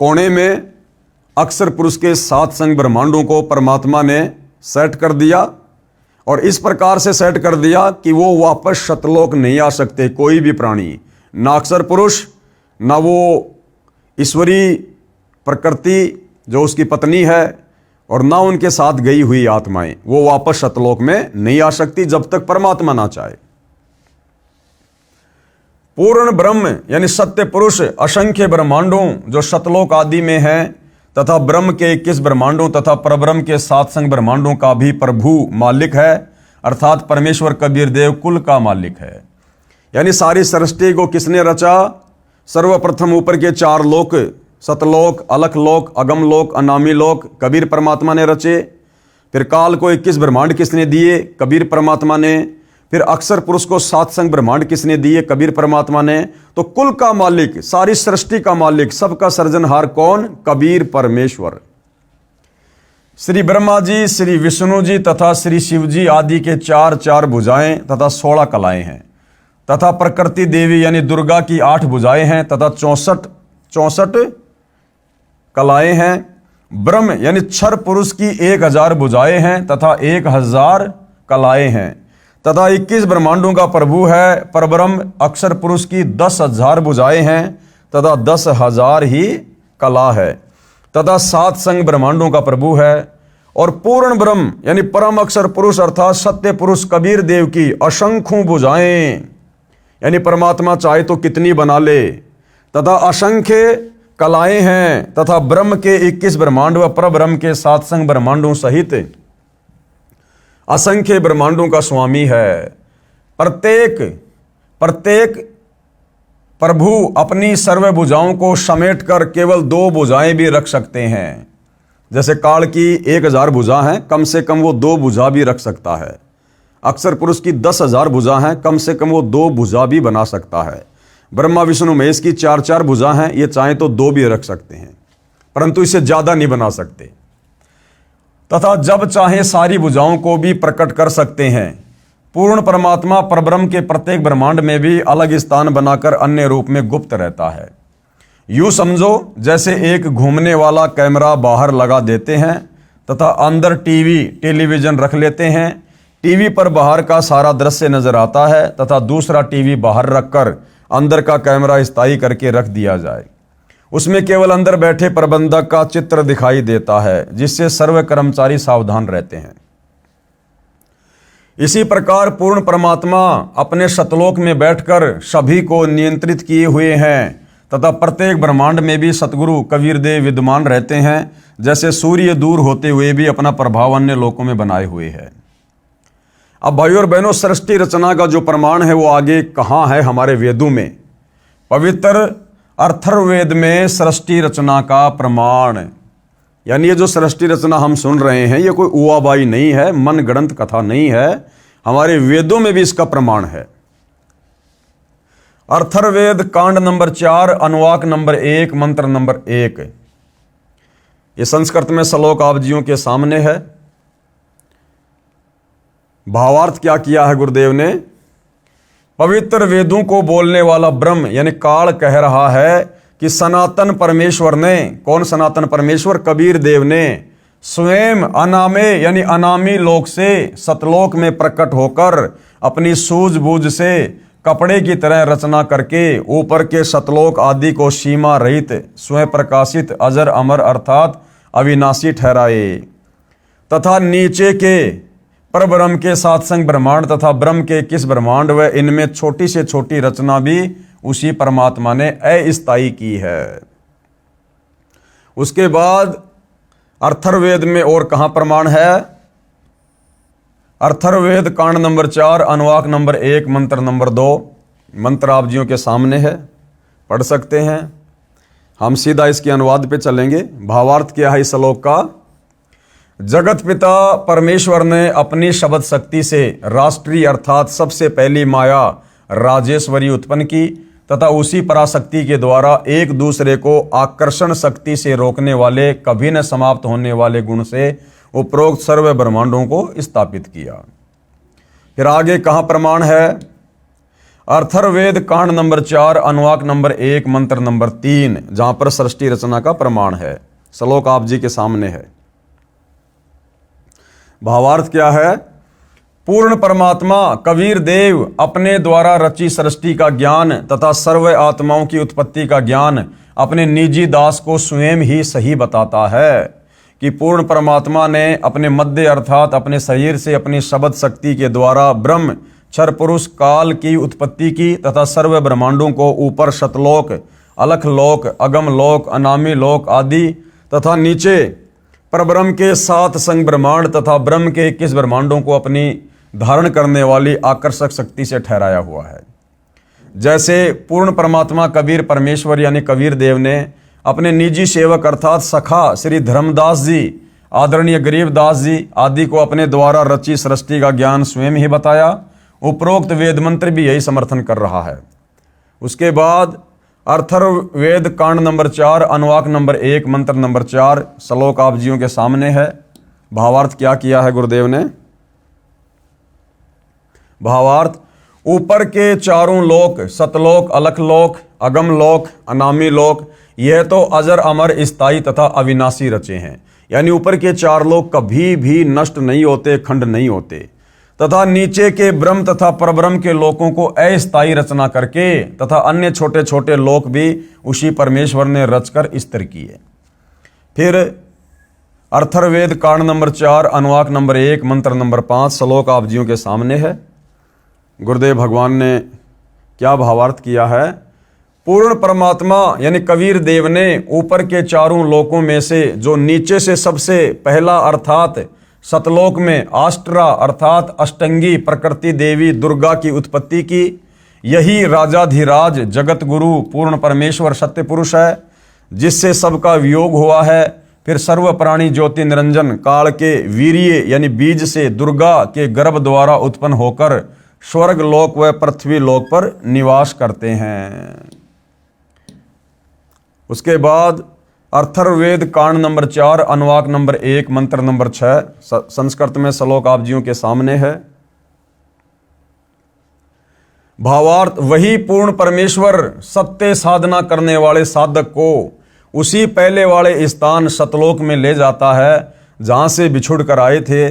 कोने में अक्षर पुरुष के सात संग ब्रह्मांडों को परमात्मा ने सेट कर दिया, और इस प्रकार से सेट कर दिया कि वो वापस सतलोक नहीं आ सकते कोई भी प्राणी, ना अक्षर पुरुष, ना वो ईश्वरी प्रकृति जो उसकी पत्नी है, और ना उनके साथ गई हुई आत्माएं, वो वापस सतलोक में नहीं आ सकती जब तक परमात्मा ना चाहे। पूर्ण ब्रह्म यानी सत्य पुरुष असंख्य ब्रह्मांडों जो सतलोक आदि में हैं तथा ब्रह्म के 21 ब्रह्मांडों तथा परब्रह्म के सात संग ब्रह्मांडों का भी प्रभु मालिक है, अर्थात परमेश्वर कबीर देव कुल का मालिक है। यानी सारी सृष्टि को किसने रचा? सर्वप्रथम ऊपर के चार लोक सतलोक, अलख लोक, अगम लोक, अनामी लोक कबीर परमात्मा ने रचे। फिर काल को 21 ब्रह्मांड किसने दिए? कबीर परमात्मा ने। फिर अक्षर पुरुष को सात संग ब्रह्मांड किसने दिए? कबीर परमात्मा ने। तो कुल का मालिक, सारी सृष्टि का मालिक, सबका सृजनहार कौन? कबीर परमेश्वर। श्री ब्रह्मा जी, श्री विष्णु जी तथा श्री शिव जी आदि के चार चार भुजाएं तथा 16 कलाएं हैं, तथा प्रकृति देवी यानी दुर्गा की 8 भुजाएं हैं तथा 64 कलाएं हैं। ब्रह्म यानी क्षर पुरुष की 1000 भुजाएं हैं तथा 1000 कलाएं हैं, तथा 21 ब्रह्मांडों का प्रभु है। परब्रह्म अक्षर पुरुष की 10,000 भुजाएं हैं तथा 10,000 ही कला है, तथा 7 संग ब्रह्मांडों का प्रभु है। और पूर्ण ब्रह्म यानी परम अक्षर पुरुष अर्थात सत्य पुरुष कबीर देव की असंख्यों भुजाएं, यानी परमात्मा चाहे तो कितनी बना ले, तथा असंख्य कलाएं हैं, तथा ब्रह्म के 21 ब्रह्मांड व परब्रह्म के 7 संग ब्रह्मांडों सहित असंख्य ब्रह्मांडों का स्वामी है। प्रत्येक प्रभु अपनी सर्व भुजाओं को समेटकर केवल 2 भुजाएं भी रख सकते हैं। जैसे काल की 1000 भुजा हैं, कम से कम वो 2 भुजा भी रख सकता है। अक्षर पुरुष की 10,000 भुजा हैं, कम से कम वो 2 भुजा भी बना सकता है। ब्रह्मा विष्णु महेश की 4 भुजा हैं, ये चाहे तो 2 भी रख सकते हैं, परंतु इसे ज्यादा नहीं बना सकते। तथा जब चाहे सारी भुजाओं को भी प्रकट कर सकते हैं। पूर्ण परमात्मा परब्रह्म के प्रत्येक ब्रह्मांड में भी अलग स्थान बनाकर अन्य रूप में गुप्त रहता है। यूं समझो जैसे एक घूमने वाला कैमरा बाहर लगा देते हैं तथा अंदर टेलीविजन रख लेते हैं। टीवी पर बाहर का सारा दृश्य नजर आता है तथा दूसरा टीवी बाहर रखकर अंदर का कैमरा स्थायी करके रख दिया जाए। उसमें केवल अंदर बैठे प्रबंधक का चित्र दिखाई देता है, जिससे सर्व कर्मचारी सावधान रहते हैं। इसी प्रकार पूर्ण परमात्मा अपने सतलोक में बैठकर सभी को नियंत्रित किए हुए हैं तथा प्रत्येक ब्रह्मांड में भी सतगुरु कबीर देव विद्यमान रहते हैं। जैसे सूर्य दूर होते हुए भी अपना प्रभाव अन्य लोकों में बनाए हुए है। अब भाइयों और बहनों, सृष्टि रचना का जो प्रमाण है वो आगे कहाँ है? हमारे वेदों में, पवित्र अथर्ववेद में सृष्टि रचना का प्रमाण। यानी ये जो सृष्टि रचना हम सुन रहे हैं, ये कोई उवाबाई नहीं है, मन गढ़ंत कथा नहीं है, हमारे वेदों में भी इसका प्रमाण है। अथर्ववेद कांड नंबर 4 अनुवाक नंबर 1 मंत्र नंबर 1। ये संस्कृत में श्लोक आप जियों के सामने है। भावार्थ क्या किया है गुरुदेव ने? पवित्र वेदों को बोलने वाला ब्रह्म यानी काल कह रहा है कि सनातन परमेश्वर ने, कौन सनातन परमेश्वर? कबीर देव ने स्वयं अनामे यानी अनामी लोक से सतलोक में प्रकट होकर अपनी सूझबूझ से कपड़े की तरह रचना करके ऊपर के सतलोक आदि को सीमा रहित, स्वयं प्रकाशित, अजर अमर अर्थात अविनाशी ठहराए, तथा नीचे के परब्रह्म के 7 संग ब्रह्मांड तथा ब्रह्म के 21 ब्रह्मांड व इनमें छोटी से छोटी रचना भी उसी परमात्मा ने अस्थायी की है। उसके बाद अथर्ववेद में और कहां प्रमाण है? अथर्ववेद कांड नंबर 4 अनुवाक नंबर 1 मंत्र नंबर 2। मंत्र आप जियों के सामने है, पढ़ सकते हैं। हम सीधा इसके अनुवाद पे चलेंगे। भावार्थ क्या है इस श्लोक का? जगत पिता परमेश्वर ने अपनी शब्द शक्ति से राष्ट्रीय अर्थात सबसे पहली माया राजेश्वरी उत्पन्न की तथा उसी पराशक्ति के द्वारा एक दूसरे को आकर्षण शक्ति से रोकने वाले, कभी न समाप्त होने वाले गुण से उपरोक्त सर्व ब्रह्मांडों को स्थापित किया। फिर आगे कहां प्रमाण है? अथर्ववेद कांड नंबर 4 अनुवाक नंबर 1 मंत्र नंबर 3, जहां पर सृष्टि रचना का प्रमाण है। श्लोक आप जी के सामने है। भावार्थ क्या है? पूर्ण परमात्मा कबीर देव अपने द्वारा रची सृष्टि का ज्ञान तथा सर्व आत्माओं की उत्पत्ति का ज्ञान अपने निजी दास को स्वयं ही सही बताता है कि पूर्ण परमात्मा ने अपने मध्य अर्थात अपने शरीर से अपनी शब्द शक्ति के द्वारा ब्रह्म क्षर पुरुष काल की उत्पत्ति की तथा सर्व ब्रह्मांडों को ऊपर शतलोक, अलख लोक, अगम लोक, अनामी लोक आदि तथा नीचे परब्रह्म के 7 संग ब्रह्मांड तथा ब्रह्म के 21 ब्रह्मांडों को अपनी धारण करने वाली आकर्षक शक्ति से ठहराया हुआ है। जैसे पूर्ण परमात्मा कबीर परमेश्वर यानी कबीर देव ने अपने निजी सेवक अर्थात सखा श्री धर्मदास जी, आदरणीय गरीबदास जी आदि को अपने द्वारा रची सृष्टि का ज्ञान स्वयं ही बताया, उपरोक्त वेद मंत्र भी यही समर्थन कर रहा है। उसके बाद अथर्ववेद कांड नंबर 4 अनुवाक नंबर 1 मंत्र नंबर 4 श्लोक आप जियों के सामने है। भावार्थ क्या किया है गुरुदेव ने? भावार्थ, ऊपर के चारों लोक, सतलोक, अलखलोक, अगम लोक, अनामी लोक, यह तो अजर अमर स्थायी तथा अविनाशी रचे हैं। यानी ऊपर के 4 लोक कभी भी नष्ट नहीं होते, खंड नहीं होते, तथा नीचे के ब्रह्म तथा परब्रह्म के लोकों को अस्थायी रचना करके तथा अन्य छोटे छोटे लोक भी उसी परमेश्वर ने रचकर स्थिर किए। फिर अथर्ववेद कांड नंबर 4 अनुवाक नंबर 1 मंत्र नंबर 5 श्लोक आप जियों के सामने है। गुरुदेव भगवान ने क्या भावार्थ किया है? पूर्ण परमात्मा यानी कबीर देव ने ऊपर के चारों लोकों में से जो नीचे से सबसे पहला अर्थात सतलोक में आष्ट्रा अर्थात अष्टंगी प्रकृति देवी दुर्गा की उत्पत्ति की, यही राजाधिराज जगत गुरु पूर्ण परमेश्वर सत्य पुरुष है, जिससे सबका वियोग हुआ है। फिर सर्व प्राणी ज्योति निरंजन काल के वीर्य यानी बीज से दुर्गा के गर्भ द्वारा उत्पन्न होकर स्वर्ग लोक व पृथ्वी लोक पर निवास करते हैं। उसके बाद अथर्ववेद कांड नंबर 4 अनुवाक नंबर 1 मंत्र नंबर 6 संस्कृत में श्लोक आप जियों के सामने है। भावार्थ, वही पूर्ण परमेश्वर सत्य साधना करने वाले साधक को उसी पहले वाले स्थान सतलोक में ले जाता है जहां से बिछुड़ कर आए थे।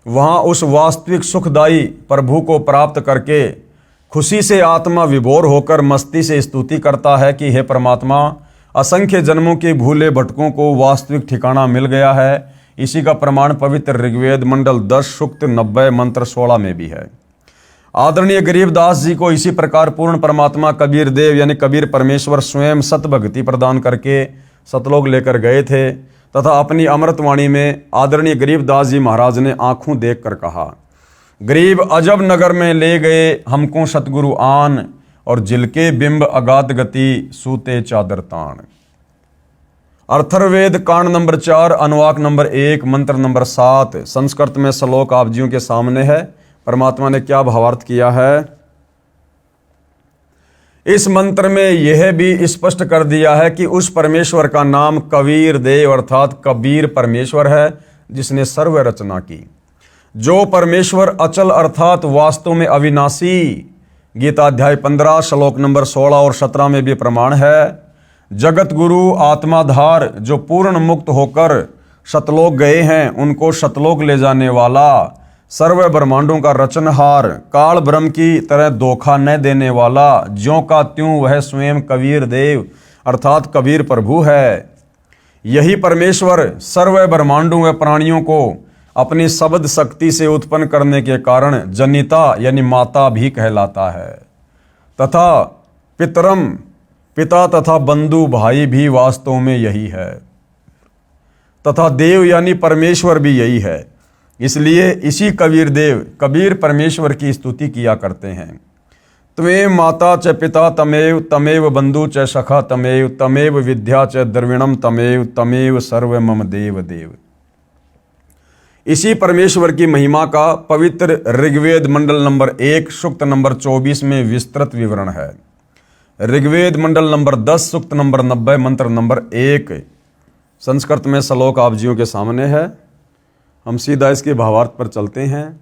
वहां उस वास्तविक सुखदायी प्रभु को प्राप्त करके खुशी से आत्मा विभोर होकर मस्ती से स्तुति करता है कि हे परमात्मा, असंख्य जन्मों के भूले भटकों को वास्तविक ठिकाना मिल गया है। इसी का प्रमाण पवित्र ऋग्वेद मंडल 10 सूक्त 90 मंत्र 16 में भी है। आदरणीय गरीबदास जी को इसी प्रकार पूर्ण परमात्मा कबीर देव यानी कबीर परमेश्वर स्वयं सत भक्ति प्रदान करके सतलोक लेकर गए थे तथा अपनी अमृतवाणी में आदरणीय गरीबदास जी महाराज ने आंखों देख कर कहा, गरीब अजब नगर में ले गए हमको सतगुरु आन, और जिलके बिंब अगाध गति सूते चादर तान। अथर्ववेद कांड नंबर 4 अनुवाक नंबर 1 मंत्र नंबर 7 संस्कृत में श्लोक आप जियों के सामने है। परमात्मा ने क्या भावार्थ किया है? इस मंत्र में यह भी स्पष्ट कर दिया है कि उस परमेश्वर का नाम कबीर देव अर्थात कबीर परमेश्वर है, जिसने सर्व रचना की। जो परमेश्वर अचल अर्थात वास्तव में अविनाशी, गीता अध्याय 15 श्लोक नंबर 16 और 17 में भी प्रमाण है। जगत गुरु आत्माधार जो पूर्ण मुक्त होकर सतलोक गए हैं, उनको सतलोक ले जाने वाला, सर्व ब्रह्मांडों का रचनहार, काल ब्रह्म की तरह धोखा न देने वाला, ज्यों का त्यों वह स्वयं कबीर देव अर्थात कबीर प्रभु है। यही परमेश्वर सर्व ब्रह्मांडों व प्राणियों को अपनी शब्द शक्ति से उत्पन्न करने के कारण जनिता यानी माता भी कहलाता है, तथा पितरम पिता तथा बंधु भाई भी वास्तव में यही है, तथा देव यानी परमेश्वर भी यही है। इसलिए इसी कबीर देव कबीर परमेश्वर की स्तुति किया करते हैं। त्वें माता च पिता तमेव, तमेव बंधु च सखा तमेव, तमेव विद्या च द्रविणम तमेव, तमेव सर्व मम देव देव। इसी परमेश्वर की महिमा का पवित्र ऋग्वेद मंडल नंबर 1 सूक्त नंबर 24 में विस्तृत विवरण है। ऋग्वेद मंडल नंबर 10 सूक्त नंबर 90 मंत्र नंबर 1 संस्कृत में श्लोक आप जियों के सामने है। हम सीधा इसके भावार्थ पर चलते हैं।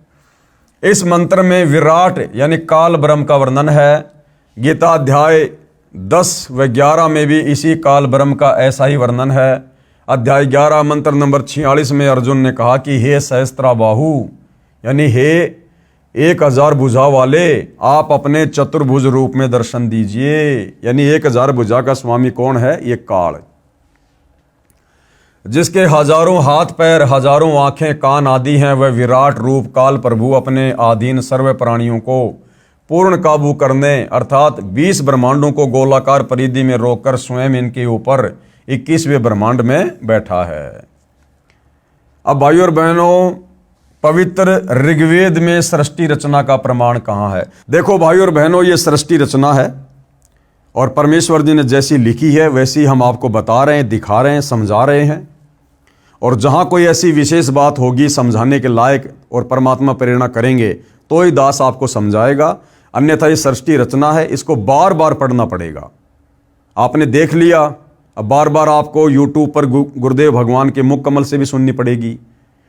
इस मंत्र में विराट यानी काल ब्रह्म का वर्णन है। गीता अध्याय 10 व 11 में भी इसी काल ब्रह्म का ऐसा ही वर्णन है। अध्याय 11 मंत्र नंबर 46 में अर्जुन ने कहा कि हे सहस्त्राबाहु यानी हे 1000 भुजा वाले, आप अपने चतुर्भुज रूप में दर्शन दीजिए। यानी 1000 भुजा का स्वामी कौन है? ये काल, जिसके हजारों हाथ पैर, हजारों आंखें कान आदि हैं, वह विराट रूप काल प्रभु अपने अधीन सर्व प्राणियों को पूर्ण काबू करने अर्थात 20 ब्रह्मांडों को गोलाकार परिधि में रोककर स्वयं इनके ऊपर 21वें ब्रह्मांड में बैठा है। अब भाइयों और बहनों, पवित्र ऋग्वेद में सृष्टि रचना का प्रमाण कहाँ है? देखो भाइयों और बहनों, ये सृष्टि रचना है और परमेश्वर जी ने जैसी लिखी है वैसी हम आपको बता रहे हैं, दिखा रहे हैं, समझा रहे हैं। और जहाँ कोई ऐसी विशेष बात होगी समझाने के लायक और परमात्मा प्रेरणा करेंगे तो ही दास आपको समझाएगा, अन्यथा ये सृष्टि रचना है, इसको बार बार पढ़ना पड़ेगा। आपने देख लिया, अब बार बार आपको यूट्यूब पर गुरुदेव भगवान के मुख कमल से भी सुननी पड़ेगी,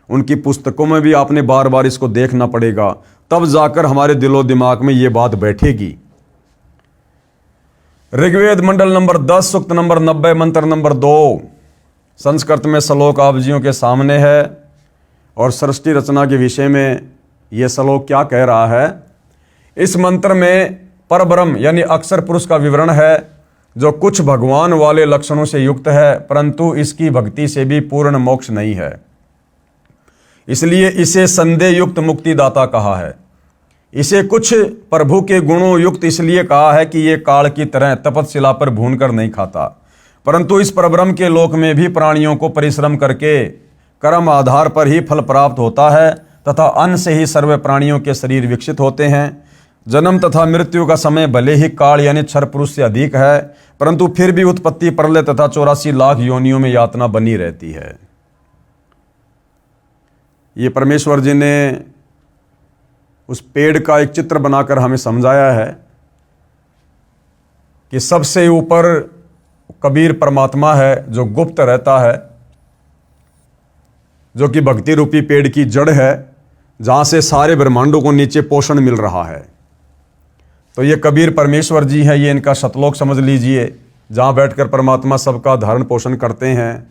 उनकी पुस्तकों में भी आपने बार बार इसको देखना पड़ेगा, तब जाकर हमारे दिलो दिमाग में ये बात बैठेगी। ऋग्वेद मंडल नंबर 10 सूक्त नंबर 90 मंत्र नंबर 2 संस्कृत में श्लोक आप जियों के सामने है और सृष्टि रचना के विषय में यह श्लोक क्या कह रहा है। इस मंत्र में परब्रह्म यानी अक्षर पुरुष का विवरण है, जो कुछ भगवान वाले लक्षणों से युक्त है, परंतु इसकी भक्ति से भी पूर्ण मोक्ष नहीं है, इसलिए इसे संदेह युक्त मुक्तिदाता कहा है। इसे कुछ प्रभु के गुणों युक्त इसलिए कहा है कि ये काल की तरह तपतशिला पर भूनकर नहीं खाता, परंतु इस परब्रह्म के लोक में भी प्राणियों को परिश्रम करके कर्म आधार पर ही फल प्राप्त होता है तथा अन्न से ही सर्व प्राणियों के शरीर विकसित होते हैं। जन्म तथा मृत्यु का समय भले ही काल यानी क्षर पुरुष से अधिक है, परंतु फिर भी उत्पत्ति प्रलय तथा 84 लाख योनियों में यातना बनी रहती है। ये परमेश्वर जी ने उस पेड़ का एक चित्र बनाकर हमें समझाया है कि सबसे ऊपर कबीर परमात्मा है जो गुप्त रहता है, जो कि भक्ति रूपी पेड़ की जड़ है, जहां से सारे ब्रह्मांडों को नीचे पोषण मिल रहा है। तो ये कबीर परमेश्वर जी हैं, ये इनका शतलोक समझ लीजिए, जहां बैठकर परमात्मा सबका धारण पोषण करते हैं।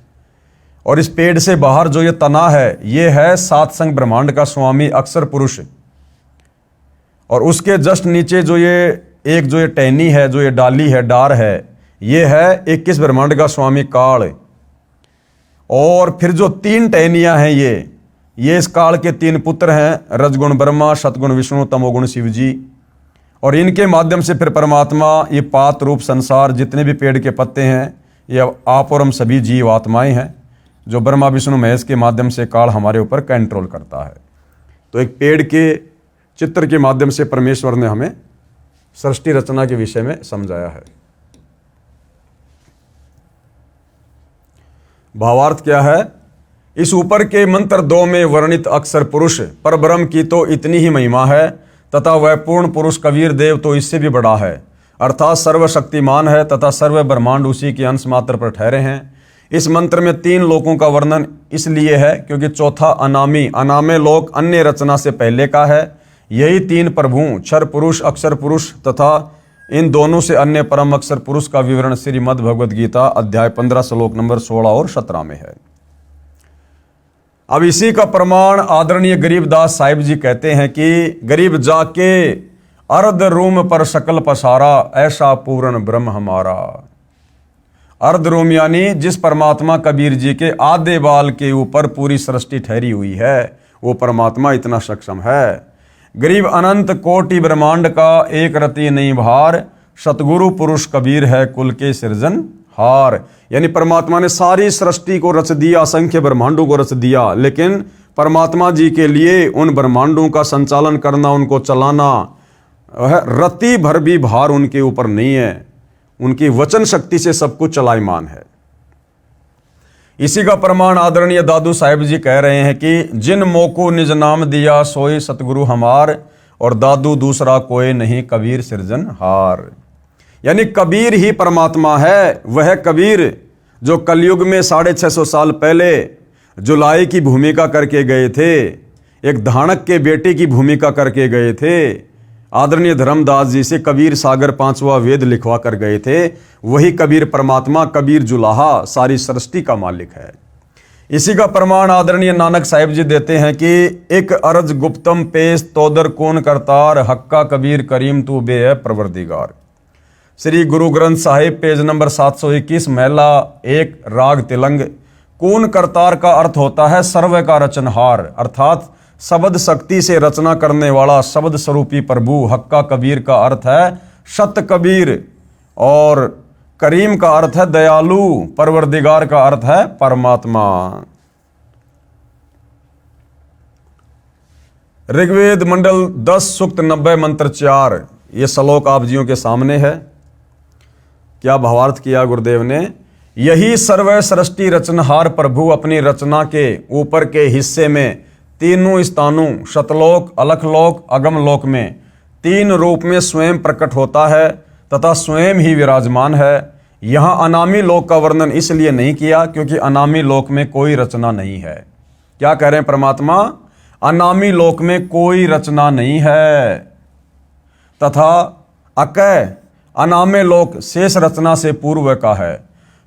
और इस पेड़ से बाहर जो ये तना है, ये है सात संग ब्रह्मांड का स्वामी अक्षर पुरुष। और उसके जस्ट नीचे जो ये टहनी है, जो ये डाली है, डार है, ये है 21 ब्रह्मांड का स्वामी काल। और फिर जो 3 टहनियां हैं, ये इस काल के 3 पुत्र हैं, रजगुण ब्रह्मा, सतगुण विष्णु, तमोगुण शिव जी। और इनके माध्यम से फिर परमात्मा ये पात रूप संसार, जितने भी पेड़ के पत्ते हैं, ये आप और हम सभी जीव आत्माएं हैं, जो ब्रह्मा विष्णु महेश के माध्यम से काल हमारे ऊपर कंट्रोल करता है। तो एक पेड़ के चित्र के माध्यम से परमेश्वर ने हमें सृष्टि रचना के विषय में समझाया है। भावार्थ क्या है? इस ऊपर के मंत्र 2 में वर्णित अक्षर पुरुष परब्रह्म की तो इतनी ही महिमा है, तथा वह पूर्ण पुरुष कबीर देव तो इससे भी बड़ा है, अर्थात सर्वशक्तिमान है तथा सर्व ब्रह्मांड उसी के अंश मात्र पर ठहरे हैं। इस मंत्र में 3 लोकों का वर्णन इसलिए है क्योंकि चौथा अनामे लोक अन्य रचना से पहले का है। यही 3 प्रभु क्षर पुरुष, अक्षर पुरुष तथा इन दोनों से अन्य परम अक्षर पुरुष का विवरण श्रीमद् भगवद गीता अध्याय 15 श्लोक नंबर 16 और 17 में है। अब इसी का प्रमाण आदरणीय गरीबदास साहिब जी कहते हैं कि गरीब जाके अर्ध रूम पर शकल पसारा, ऐसा पूर्ण ब्रह्म हमारा। अर्ध रूम यानी जिस परमात्मा कबीर जी के आधे बाल के ऊपर पूरी सृष्टि ठहरी हुई है, वो परमात्मा इतना सक्षम है। गरीब अनंत कोटि ब्रह्मांड का एक रति नहीं भार, सतगुरु पुरुष कबीर है कुल के सृजन हार। यानी परमात्मा ने सारी सृष्टि को रच दिया, असंख्य ब्रह्मांडों को रच दिया, लेकिन परमात्मा जी के लिए उन ब्रह्मांडों का संचालन करना, उनको चलाना, रति भर भी भार उनके ऊपर नहीं है। उनकी वचन शक्ति से सब कुछ चलायमान है। इसी का प्रमाण आदरणीय दादू साहिब जी कह रहे हैं कि जिन मोको निज नाम दिया सोई सतगुरु हमार, और दादू दूसरा कोई नहीं कबीर सृजन हार। यानी कबीर ही परमात्मा है, वह कबीर जो कलयुग में 650 साल पहले जुलाई की भूमिका करके गए थे, एक धानक के बेटे की भूमिका करके गए थे, आदरणीय धर्मदास जी से कबीर सागर 5वां वेद लिखवा कर गए थे। वही कबीर परमात्मा, कबीर जुलाहा सारी सृष्टि का मालिक है। इसी का प्रमाण आदरणीय नानक साहिब जी देते हैं कि एक अर्ज गुप्तम पेश तोदर कौन करतार, हक्का कबीर करीम तू बे है परवरदिगार। श्री गुरु ग्रंथ साहिब पेज नंबर 721 महिला 1 राग तिलंग। कौन करतार का अर्थ होता है सर्व का रचनहार, अर्थात शब्द शक्ति से रचना करने वाला शब्द स्वरूपी प्रभु। हक्का कबीर का अर्थ है सत कबीर, और करीम का अर्थ है दयालु, परवरदिगार का अर्थ है परमात्मा। ऋग्वेद मंडल 10 सूक्त 90 मंत्र 4, ये श्लोक आप जियों के सामने है। क्या भावार्थ किया गुरुदेव ने? यही सर्व सृष्टि रचनहार प्रभु अपनी रचना के ऊपर के हिस्से में तीनों स्थानों सतलोक, अलखलोक, अगमलोक में तीन रूप में स्वयं प्रकट होता है तथा स्वयं ही विराजमान है। यहाँ अनामी लोक का वर्णन इसलिए नहीं किया क्योंकि अनामी लोक में कोई रचना नहीं है। क्या कह रहे हैं परमात्मा? अनामी लोक में कोई रचना नहीं है तथा अकय अनामे लोक शेष रचना से पूर्व का है।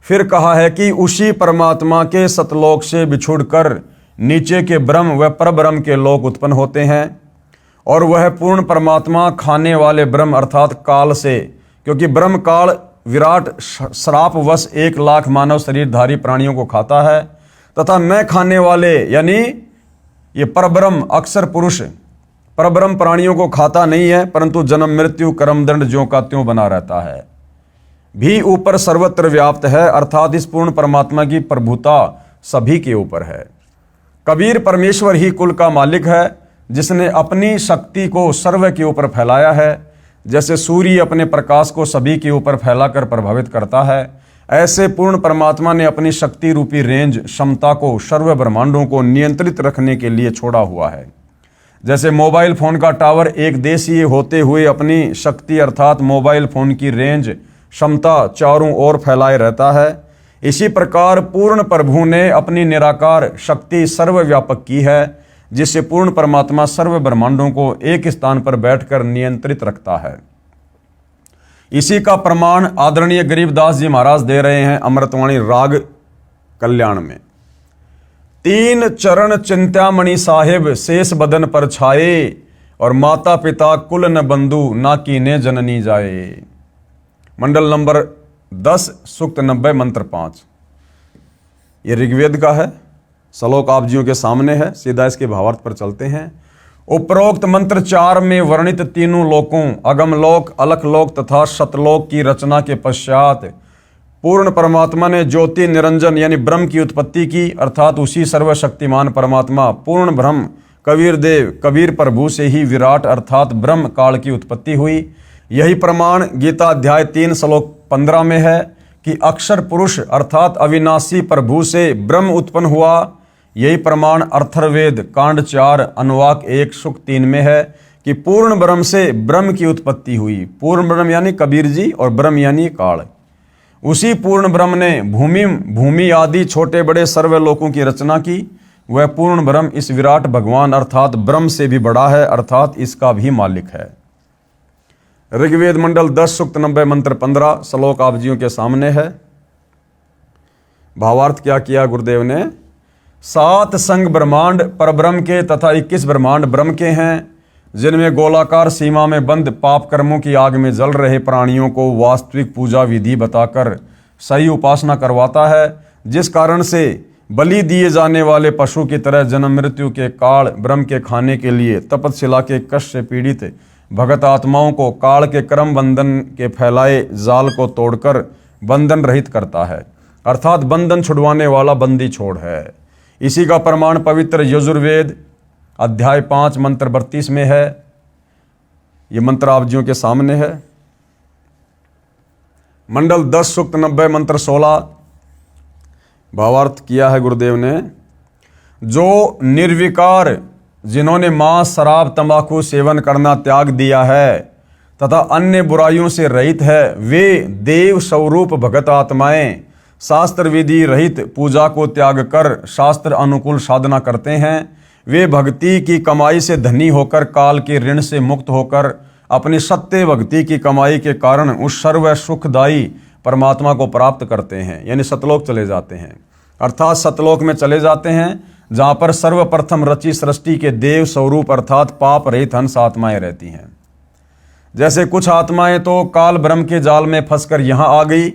फिर कहा है कि उसी परमात्मा के सतलोक से बिछुड़कर नीचे के ब्रह्म व परब्रह्म के लोक उत्पन्न होते हैं और वह पूर्ण परमात्मा खाने वाले ब्रह्म अर्थात काल से, क्योंकि ब्रह्म काल विराट श्रापवश 1,00,000 मानव शरीरधारी प्राणियों को खाता है तथा न खाने वाले यानी ये परब्रह्म अक्षर पुरुष परब्रह्म प्राणियों को खाता नहीं है, परंतु जन्म मृत्यु कर्मदंड ज्यों का त्यों बना रहता है, भी ऊपर सर्वत्र व्याप्त है। अर्थात इस पूर्ण परमात्मा की प्रभुता सभी के ऊपर है। कबीर परमेश्वर ही कुल का मालिक है जिसने अपनी शक्ति को सर्व के ऊपर फैलाया है। जैसे सूर्य अपने प्रकाश को सभी के ऊपर फैलाकर प्रभावित करता है, ऐसे पूर्ण परमात्मा ने अपनी शक्ति रूपी रेंज क्षमता को सर्व ब्रह्मांडों को नियंत्रित रखने के लिए छोड़ा हुआ है। जैसे मोबाइल फोन का टावर एक देशीय होते हुए अपनी शक्ति अर्थात मोबाइल फोन की रेंज क्षमता चारों ओर फैलाए रहता है, इसी प्रकार पूर्ण प्रभु ने अपनी निराकार शक्ति सर्वव्यापक की है जिससे पूर्ण परमात्मा सर्व ब्रह्मांडों को एक स्थान पर बैठकर नियंत्रित रखता है। इसी का प्रमाण आदरणीय गरीबदास जी महाराज दे रहे हैं अमृतवाणी राग कल्याण में। तीन चरण चिंतामणि साहिब शेष बदन पर छाए और माता पिता कुल न बंधु ना कीने जननी जाए। मंडल नंबर 10 सूक्त 90 मंत्र 5। ये ऋग्वेद का है, श्लोक आप जियों के सामने है। सीधा इसके भावार्थ पर चलते हैं। उपरोक्त मंत्र 4 में वर्णित तीनों लोकों अगमलोक, अलखलोक तथा सतलोक की रचना के पश्चात पूर्ण परमात्मा ने ज्योति निरंजन यानी ब्रह्म की उत्पत्ति की, अर्थात उसी सर्वशक्तिमान परमात्मा पूर्ण ब्रह्म कबीर देव कबीर प्रभु से ही विराट अर्थात ब्रह्म काल की उत्पत्ति हुई। यही प्रमाण गीता अध्याय 3 श्लोक 15 में है कि अक्षर पुरुष अर्थात अविनाशी प्रभु से ब्रह्म उत्पन्न हुआ। यही प्रमाण अथर्ववेद कांड 4 अनुवाक 1 सूक्त 3 में है कि पूर्ण ब्रह्म से ब्रह्म की उत्पत्ति हुई। पूर्ण ब्रह्म यानी कबीर जी और ब्रह्म यानी काल। उसी पूर्ण ब्रह्म ने भूमि आदि छोटे बड़े सर्वलोकों की रचना की। वह पूर्ण ब्रह्म इस विराट भगवान अर्थात ब्रह्म से भी बड़ा है, अर्थात इसका भी मालिक है। ऋग्वेद मंडल 10 सूक्त 90 मंत्र 15 श्लोक आप जियों के सामने है। भावार्थ क्या किया गुरुदेव ने? 7 संग ब्रह्मांड परब्रह्म के तथा 21 ब्रह्मांड ब्रह्म के हैं, जिनमें गोलाकार सीमा में बंद पाप कर्मों की आग में जल रहे प्राणियों को वास्तविक पूजा विधि बताकर सही उपासना करवाता है, जिस कारण से बलि दिए जाने वाले पशु की तरह जन्म मृत्यु के काल ब्रह्म के खाने के लिए तपस्या के कष्ट से पीड़ित भगत आत्माओं को काल के कर्म बंधन के फैलाए जाल को तोड़कर बंधन रहित करता है, अर्थात बंधन छुड़वाने वाला बंदी छोड़ है। इसी का प्रमाण पवित्र यजुर्वेद अध्याय 5 मंत्र 32 में है। ये मंत्र आप जियों के सामने है। मंडल 10 सूक्त 90 मंत्र 16 भावार्थ किया है गुरुदेव ने। जो निर्विकार जिन्होंने मांस शराब तंबाकू सेवन करना त्याग दिया है तथा अन्य बुराइयों से रहित है, वे देव स्वरूप भगत आत्माएं शास्त्र विधि रहित पूजा को त्याग कर शास्त्र अनुकूल साधना करते हैं। वे भक्ति की कमाई से धनी होकर काल के ऋण से मुक्त होकर अपनी सत्य भक्ति की कमाई के कारण उस सर्व सुखदायी परमात्मा को प्राप्त करते हैं, यानी सतलोक चले जाते हैं। अर्थात सतलोक में चले जाते हैं जहाँ पर सर्वप्रथम रची सृष्टि के देव स्वरूप अर्थात पाप रहित हंस आत्माएं रहती हैं। जैसे कुछ आत्माएं तो काल ब्रह्म के जाल में फंसकर यहाँ आ गई,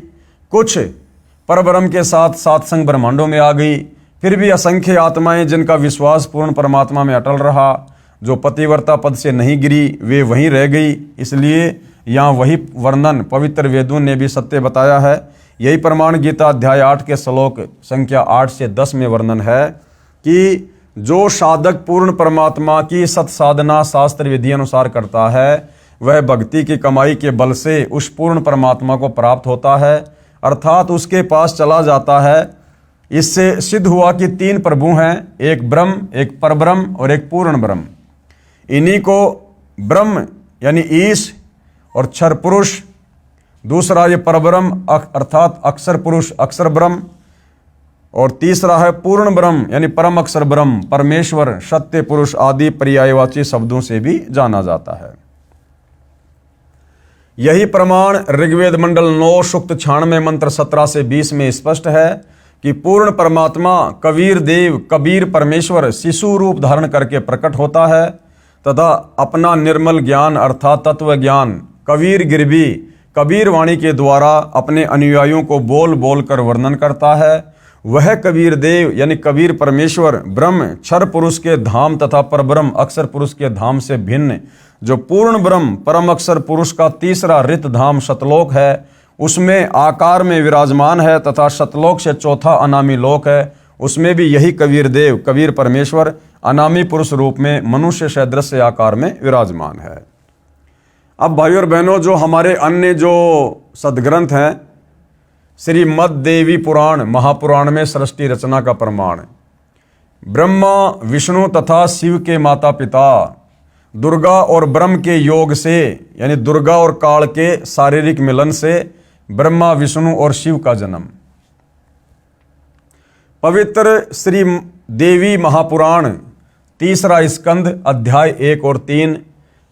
कुछ परब्रह्म के साथ सातसंग ब्रह्मांडों में आ गई, फिर भी असंख्य आत्माएं जिनका विश्वास पूर्ण परमात्मा में अटल रहा, जो पतिव्रता पद से नहीं गिरी, वे वहीं रह गई। इसलिए यहाँ वही वर्णन पवित्र वेदों ने भी सत्य बताया है। यही प्रमाण गीता अध्याय 8 के श्लोक संख्या 8 से 10 में वर्णन है कि जो साधक पूर्ण परमात्मा की सत साधना शास्त्र विधि अनुसार करता है, वह भक्ति की कमाई के बल से उस पूर्ण परमात्मा को प्राप्त होता है, अर्थात उसके पास चला जाता है। इससे सिद्ध हुआ कि तीन प्रभु हैं, एक ब्रह्म, एक परब्रह्म और एक पूर्ण ब्रह्म। इन्हीं को ब्रह्म यानी ईश और क्षर पुरुष, दूसरा ये परब्रह्म अर्थात अक्षर पुरुष अक्षर ब्रह्म, और तीसरा है पूर्ण ब्रह्म यानी परम अक्षर ब्रह्म परमेश्वर सत्य पुरुष आदि पर्यायवाची शब्दों से भी जाना जाता है। यही प्रमाण ऋग्वेद मंडल 9 सूक्त 96 मंत्र 17 से 20 में स्पष्ट है कि पूर्ण परमात्मा कबीर देव कबीर परमेश्वर शिशु रूप धारण करके प्रकट होता है तथा अपना निर्मल ज्ञान अर्थात तत्व ज्ञान कबीर गिरवी कबीर वाणी के द्वारा अपने अनुयायियों को बोल बोल कर वर्णन करता है। वह कबीर देव यानी कबीर परमेश्वर ब्रह्म क्षर पुरुष के धाम तथा परब्रह्म अक्षर पुरुष के धाम से भिन्न जो पूर्ण ब्रह्म परम अक्षर पुरुष का तीसरा रित धाम सतलोक है, उसमें आकार में विराजमान है तथा सतलोक से चौथा अनामी लोक है, उसमें भी यही कबीर देव कबीर परमेश्वर अनामी पुरुष रूप में मनुष्य सदृश आकार में विराजमान है। अब भाइयों और बहनों, जो हमारे अन्य जो सदग्रंथ हैं, श्रीमद् देवी पुराण महापुराण में सृष्टि रचना का प्रमाण ब्रह्मा विष्णु तथा शिव के माता पिता दुर्गा और ब्रह्म के योग से यानी दुर्गा और काल के शारीरिक मिलन से ब्रह्मा विष्णु और शिव का जन्म। पवित्र श्री देवी महापुराण तीसरा स्कंद अध्याय 1 और 3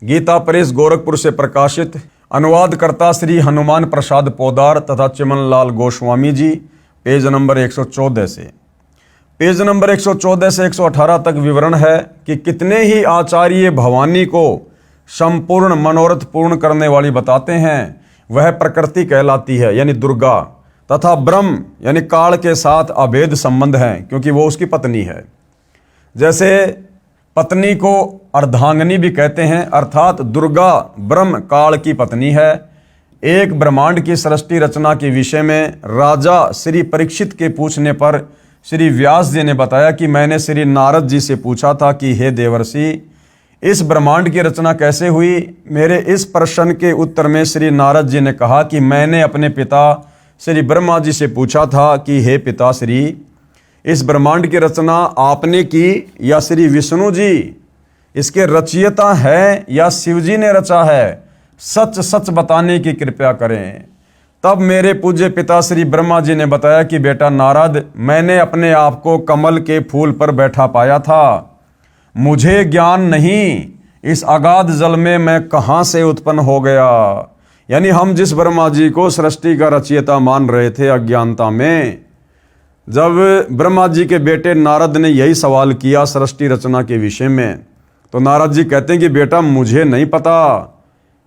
गीता प्रेस गोरखपुर से प्रकाशित, अनुवादकर्ता श्री हनुमान प्रसाद पोदार तथा चिमनलाल गोस्वामी जी, पेज नंबर 114 से। पेज नंबर 114 से 118 तक विवरण है कि कितने ही आचार्य भवानी को संपूर्ण मनोरथ पूर्ण करने वाली बताते हैं। वह प्रकृति कहलाती है यानी दुर्गा, तथा ब्रह्म यानी काल के साथ अभेद संबंध है क्योंकि वो उसकी पत्नी है। जैसे पत्नी को अर्धांगिनी भी कहते हैं, अर्थात दुर्गा ब्रह्म काल की पत्नी है। एक ब्रह्मांड की सृष्टि रचना के विषय में राजा श्री परीक्षित के पूछने पर श्री व्यास जी ने बताया कि मैंने श्री नारद जी से पूछा था कि हे देवर्षि, इस ब्रह्मांड की रचना कैसे हुई। मेरे इस प्रश्न के उत्तर में श्री नारद जी ने कहा कि मैंने अपने पिता श्री ब्रह्मा जी से पूछा था कि हे पिता श्री, इस ब्रह्मांड की रचना आपने की या श्री विष्णु जी इसके रचयिता है या शिव जी ने रचा है, सच सच बताने की कृपया करें। तब मेरे पूज्य पिता श्री ब्रह्मा जी ने बताया कि बेटा नारद, मैंने अपने आप को कमल के फूल पर बैठा पाया था, मुझे ज्ञान नहीं इस अगाध जल में मैं कहाँ से उत्पन्न हो गया। यानी हम जिस ब्रह्मा जी को सृष्टि का रचयिता मान रहे थे अज्ञानता में, जब ब्रह्मा जी के बेटे नारद ने यही सवाल किया सृष्टि रचना के विषय में, तो नारद जी कहते हैं कि बेटा मुझे नहीं पता,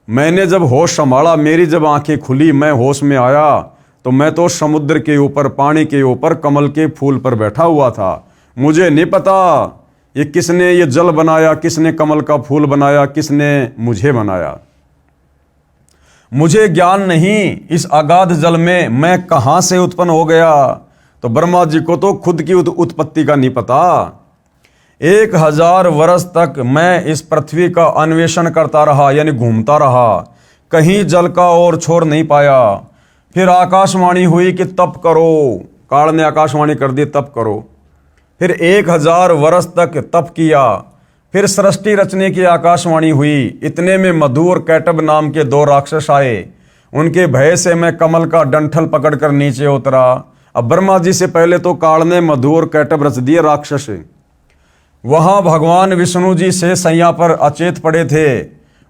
मैंने जब होश संभाला, मेरी जब आंखें खुली, मैं होश में आया तो मैं तो समुद्र के ऊपर पानी के ऊपर कमल के फूल पर बैठा हुआ था। मुझे नहीं पता ये किसने ये जल बनाया, किसने कमल का फूल बनाया, किसने मुझे बनाया। मुझे ज्ञान नहीं इस अगाध जल में मैं कहाँ से उत्पन्न हो गया। तो ब्रह्मा जी को तो खुद की उत्पत्ति का नहीं पता। 1000 वर्ष तक मैं इस पृथ्वी का अन्वेषण करता रहा यानी घूमता रहा, कहीं जल का और छोर नहीं पाया। फिर आकाशवाणी हुई कि तप करो, काल ने आकाशवाणी कर दी तप करो। फिर 1000 वर्ष तक तप किया। फिर सृष्टि रचने की आकाशवाणी हुई। इतने में मधु और कैटब नाम के 2 राक्षस आए। उनके भय से मैं कमल का डंठल पकड़कर नीचे उतरा। अब ब्रह्मा जी से पहले तो काल ने मधु और कैटब रच दिए राक्षस। वहां भगवान विष्णु जी से सैया पर अचेत पड़े थे।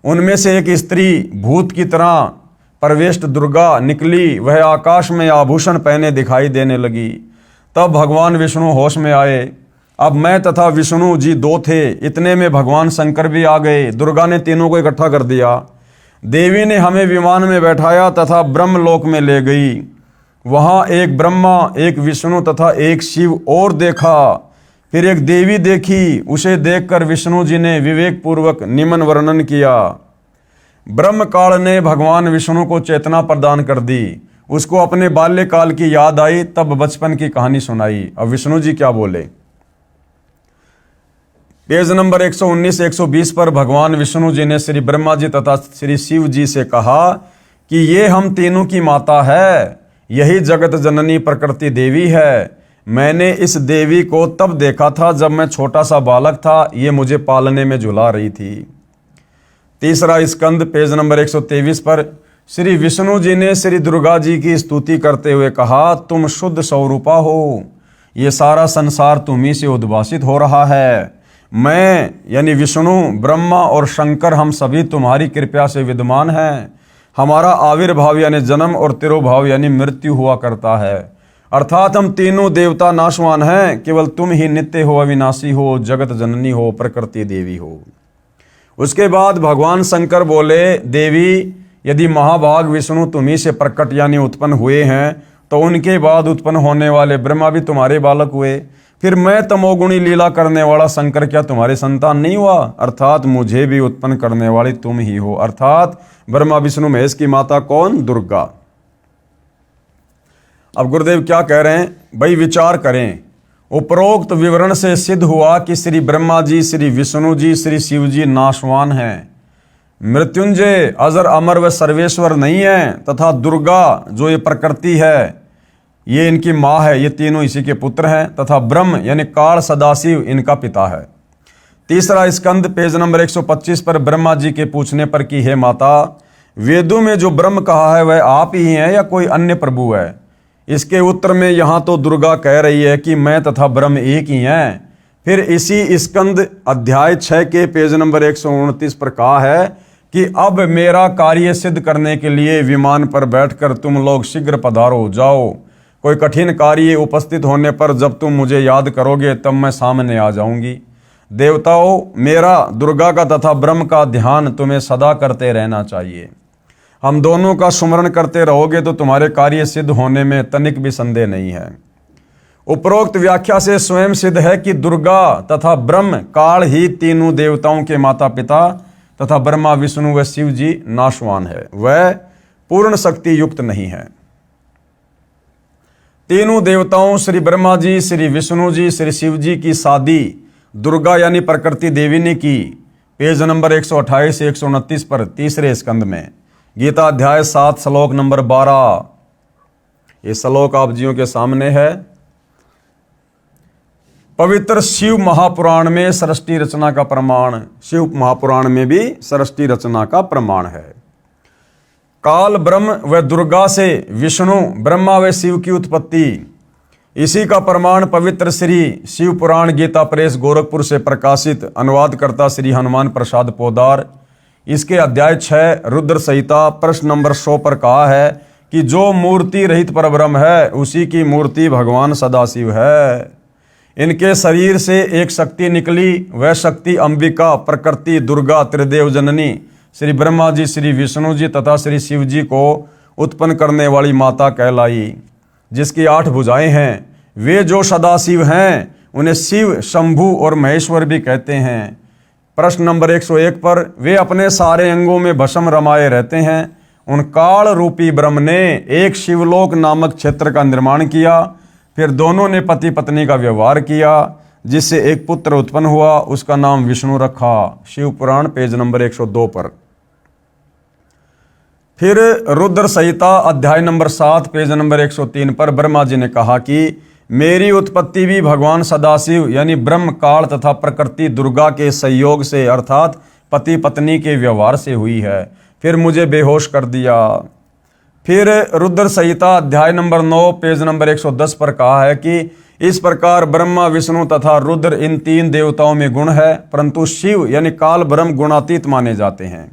उनमें से एक स्त्री भूत की तरह प्रवेश दुर्गा निकली। वह आकाश में आभूषण पहने दिखाई देने लगी। तब भगवान विष्णु होश में आए। अब मैं तथा विष्णु जी 2 थे। इतने में भगवान शंकर भी आ गए। दुर्गा ने तीनों को इकट्ठा कर दिया। देवी ने हमें विमान में बैठाया तथा ब्रह्मलोक में ले गई। वहां एक ब्रह्मा, एक विष्णु तथा एक शिव और देखा। फिर एक देवी देखी। उसे देखकर विष्णु जी ने विवेक पूर्वक निम्न वर्णन किया। ब्रह्म काल ने भगवान विष्णु को चेतना प्रदान कर दी। उसको अपने बाल्यकाल की याद आई, तब बचपन की कहानी सुनाई। अब विष्णु जी क्या बोले, पेज नंबर 119 120 पर भगवान विष्णु जी ने श्री ब्रह्मा जी तथा श्री शिव जी से कहा कि ये हम तीनों की माता है, यही जगत जननी प्रकृति देवी है। मैंने इस देवी को तब देखा था जब मैं छोटा सा बालक था, ये मुझे पालने में झुला रही थी। तीसरा स्कंद पेज नंबर 123 पर श्री विष्णु जी ने श्री दुर्गा जी की स्तुति करते हुए कहा, तुम शुद्ध स्वरूपा हो, ये सारा संसार तुम्ही से उद्भासित हो रहा है। मैं यानी विष्णु, ब्रह्मा और शंकर हम सभी तुम्हारी कृपा से विद्यमान हैं। हमारा आविर्भाव यानी जन्म और तिरोभाव यानी मृत्यु हुआ करता है, अर्थात हम तीनों देवता नाशवान हैं, केवल तुम ही नित्य हो, अविनाशी हो, जगत जननी हो, प्रकृति देवी हो। उसके बाद भगवान शंकर बोले, देवी यदि महाभाग विष्णु तुम्ही से प्रकट यानी उत्पन्न हुए हैं तो उनके बाद उत्पन्न होने वाले ब्रह्मा भी तुम्हारे बालक हुए, फिर मैं तमोगुणी लीला करने वाला शंकर क्या तुम्हारे संतान नहीं हुआ? अर्थात मुझे भी उत्पन्न करने वाली तुम ही हो, अर्थात ब्रह्मा विष्णु महेश की माता कौन? दुर्गा। अब गुरुदेव क्या कह रहे हैं? भाई विचार करें, उपरोक्त विवरण से सिद्ध हुआ कि श्री ब्रह्मा जी, श्री विष्णु जी, श्री शिव जी नाशवान हैं, मृत्युंजय अजर अमर व सर्वेश्वर नहीं है, तथा दुर्गा जो ये प्रकृति है ये इनकी माँ है, ये तीनों इसी के पुत्र हैं, तथा ब्रह्म यानी काल सदाशिव इनका पिता है। तीसरा स्कंद पेज नंबर 125 पर ब्रह्मा जी के पूछने पर कि हे माता, वेदों में जो ब्रह्म कहा है वह आप ही हैं या कोई अन्य प्रभु है? इसके उत्तर में यहाँ तो दुर्गा कह रही है कि मैं तथा ब्रह्म एक ही हैं। फिर इसी स्कंद अध्याय 6 के पेज नंबर 129 पर कहा है कि अब मेरा कार्य सिद्ध करने के लिए विमान पर बैठकर तुम लोग शीघ्र पधारो जाओ। कोई कठिन कार्य उपस्थित होने पर जब तुम मुझे याद करोगे तब मैं सामने आ जाऊंगी। देवताओं, मेरा, दुर्गा का तथा ब्रह्म का ध्यान तुम्हें सदा करते रहना चाहिए। हम दोनों का सुमरण करते रहोगे तो तुम्हारे कार्य सिद्ध होने में तनिक भी संदेह नहीं है। उपरोक्त व्याख्या से स्वयं सिद्ध है कि दुर्गा तथा ब्रह्म काल ही तीनों देवताओं के माता पिता तथा ब्रह्मा विष्णु व शिव जी नाशवान है, वह पूर्ण शक्ति युक्त नहीं है। तीनों देवताओं श्री ब्रह्मा जी, श्री विष्णु जी, श्री शिव जी की शादी दुर्गा यानी प्रकृति देवी ने की। पेज नंबर 128 से 129 पर तीसरे स्कंद में गीता अध्याय 7 श्लोक नंबर 12। ये श्लोक आप जियों के सामने है। पवित्र शिव महापुराण में सृष्टि रचना का प्रमाण, शिव महापुराण में भी सृष्टि रचना का प्रमाण है। काल ब्रह्म व दुर्गा से विष्णु, ब्रह्मा व शिव की उत्पत्ति, इसी का प्रमाण पवित्र श्री शिव पुराण गीता प्रेस गोरखपुर से प्रकाशित अनुवादकर्ता श्री हनुमान प्रसाद पोदार, इसके अध्याय 6 रुद्र संहिता प्रश्न नंबर 100 पर कहा है कि जो मूर्ति रहित परब्रह्म है उसी की मूर्ति भगवान सदाशिव है। इनके शरीर से एक शक्ति निकली, वह शक्ति अंबिका, प्रकृति, दुर्गा, त्रिदेव जननी, श्री ब्रह्मा जी, श्री विष्णु जी तथा श्री शिव जी को उत्पन्न करने वाली माता कहलाई, जिसकी 8 भुजाएं हैं। वे जो सदाशिव हैं उन्हें शिव, शंभु और महेश्वर भी कहते हैं। प्रश्न नंबर 101 पर वे अपने सारे अंगों में भस्म रमाए रहते हैं। उन काल रूपी ब्रह्म ने एक शिवलोक नामक क्षेत्र का निर्माण किया, फिर दोनों ने पति पत्नी का व्यवहार किया, जिससे एक पुत्र उत्पन्न हुआ, उसका नाम विष्णु रखा। शिव पुराण पेज नंबर 102 पर। फिर रुद्र संहिता अध्याय नंबर 7 पेज नंबर 103 पर ब्रह्मा जी ने कहा कि मेरी उत्पत्ति भी भगवान सदाशिव यानी ब्रह्म, काल तथा प्रकृति दुर्गा के संयोग से अर्थात पति पत्नी के व्यवहार से हुई है। फिर मुझे बेहोश कर दिया। फिर रुद्र संहिता अध्याय नंबर 9 पेज नंबर 110 पर कहा है कि इस प्रकार ब्रह्मा, विष्णु तथा रुद्र इन 3 देवताओं में गुण है, परंतु शिव यानी काल ब्रह्म गुणातीत माने जाते हैं।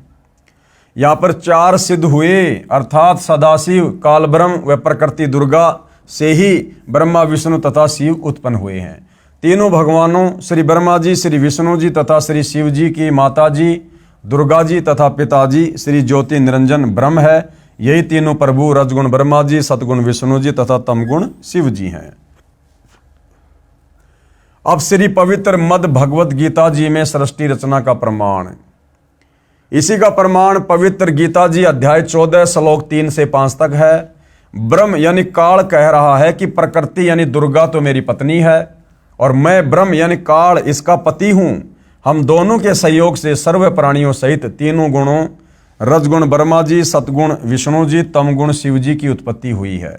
यहाँ पर 4 सिद्ध हुए, अर्थात सदाशिव, काल ब्रह्म व प्रकृति दुर्गा से ही ब्रह्मा, विष्णु तथा शिव उत्पन्न हुए हैं। तीनों भगवानों श्री ब्रह्मा जी, श्री विष्णु जी तथा श्री शिव जी की माता जी दुर्गा जी तथा पिताजी श्री ज्योति निरंजन ब्रह्म है। यही तीनों प्रभु रजगुण ब्रह्मा जी, सतगुण विष्णु जी तथा तमगुण शिव जी हैं। अब श्री पवित्र मद भगवत गीता जी में सृष्टि रचना का प्रमाण, इसी का प्रमाण पवित्र गीता जी अध्याय 14 श्लोक 3 से 5 तक है। ब्रह्म यानी काल कह रहा है कि प्रकृति यानी दुर्गा तो मेरी पत्नी है और मैं ब्रह्म यानी काल इसका पति हूं। हम दोनों के सहयोग से सर्व प्राणियों सहित तीनों गुणों रजगुण ब्रह्मा जी, सतगुण विष्णु जी, तमगुण शिव जी की उत्पत्ति हुई है।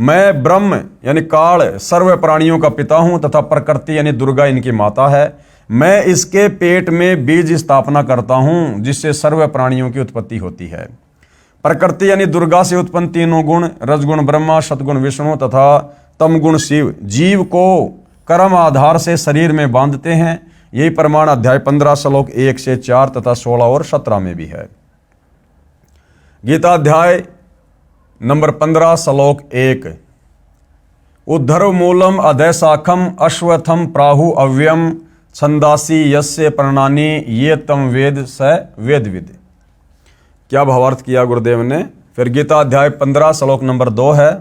मैं ब्रह्म यानी काल सर्व प्राणियों का पिता हूं तथा प्रकृति यानी दुर्गा इनकी माता है। मैं इसके पेट में बीज स्थापना करता हूं जिससे सर्व प्राणियों की उत्पत्ति होती है। प्रकृति यानी दुर्गा से उत्पन्न तीनों गुण रजगुण ब्रह्मा, सतगुण विष्णु तथा तमगुण शिव जीव को कर्म आधार से शरीर में बांधते हैं। यही प्रमाण अध्याय 15 श्लोक 1 से 4 तथा 16 और 17 में भी है। गीता अध्याय नंबर 15 श्लोक 1 उद्धर्व मूलम अधय शाखम अश्वत्थम प्राहु अव्ययम छंदासी यस्य प्रणानी ये तम वेद स वेदविद। क्या भावार्थ किया गुरुदेव ने। फिर गीता अध्याय 15 श्लोक नंबर 2 है।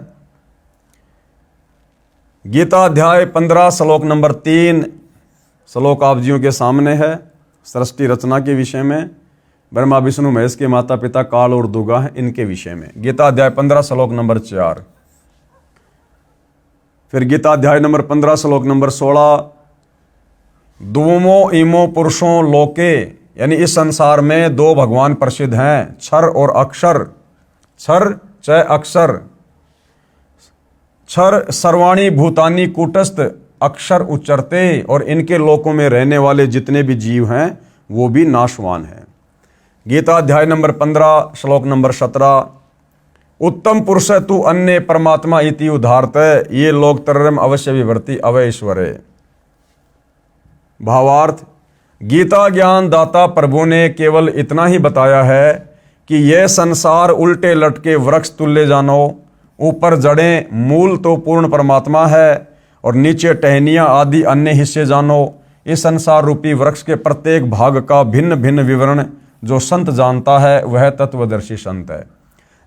गीता अध्याय 15 श्लोक नंबर 3 श्लोक आप जियों के सामने है। सृष्टि रचना के विषय में ब्रह्मा विष्णु महेश के माता पिता काल और दुर्गा हैं इनके विषय में। गीता अध्याय 15 श्लोक नंबर 4। फिर गीता अध्याय नंबर 15 श्लोक नंबर 16 द्वमो इमो पुरुषों लोके यानी इस संसार में दो भगवान प्रसिद्ध हैं, क्षर और अक्षर। क्षर च अक्षर। क्षर सर्वाणी भूतानी कूटस्थ अक्षर उच्चरते और इनके लोकों में रहने वाले जितने भी जीव हैं वो भी नाशवान हैं। गीता अध्याय नंबर 15 श्लोक नंबर 17 उत्तम पुरुष तु अन्य परमात्मा इति उदाहरत ये लोग तररम अवश्य विवर्ति अवैश्वरे। भावार्थ गीता ज्ञान दाता प्रभु ने केवल इतना ही बताया है कि यह संसार उल्टे लटके वृक्ष तुल्य जानो। ऊपर जड़ें मूल तो पूर्ण परमात्मा है और नीचे टहनियां आदि अन्य हिस्से जानो। इस संसार रूपी वृक्ष के प्रत्येक भाग का भिन्न भिन्न विवरण जो संत जानता है वह तत्वदर्शी संत है,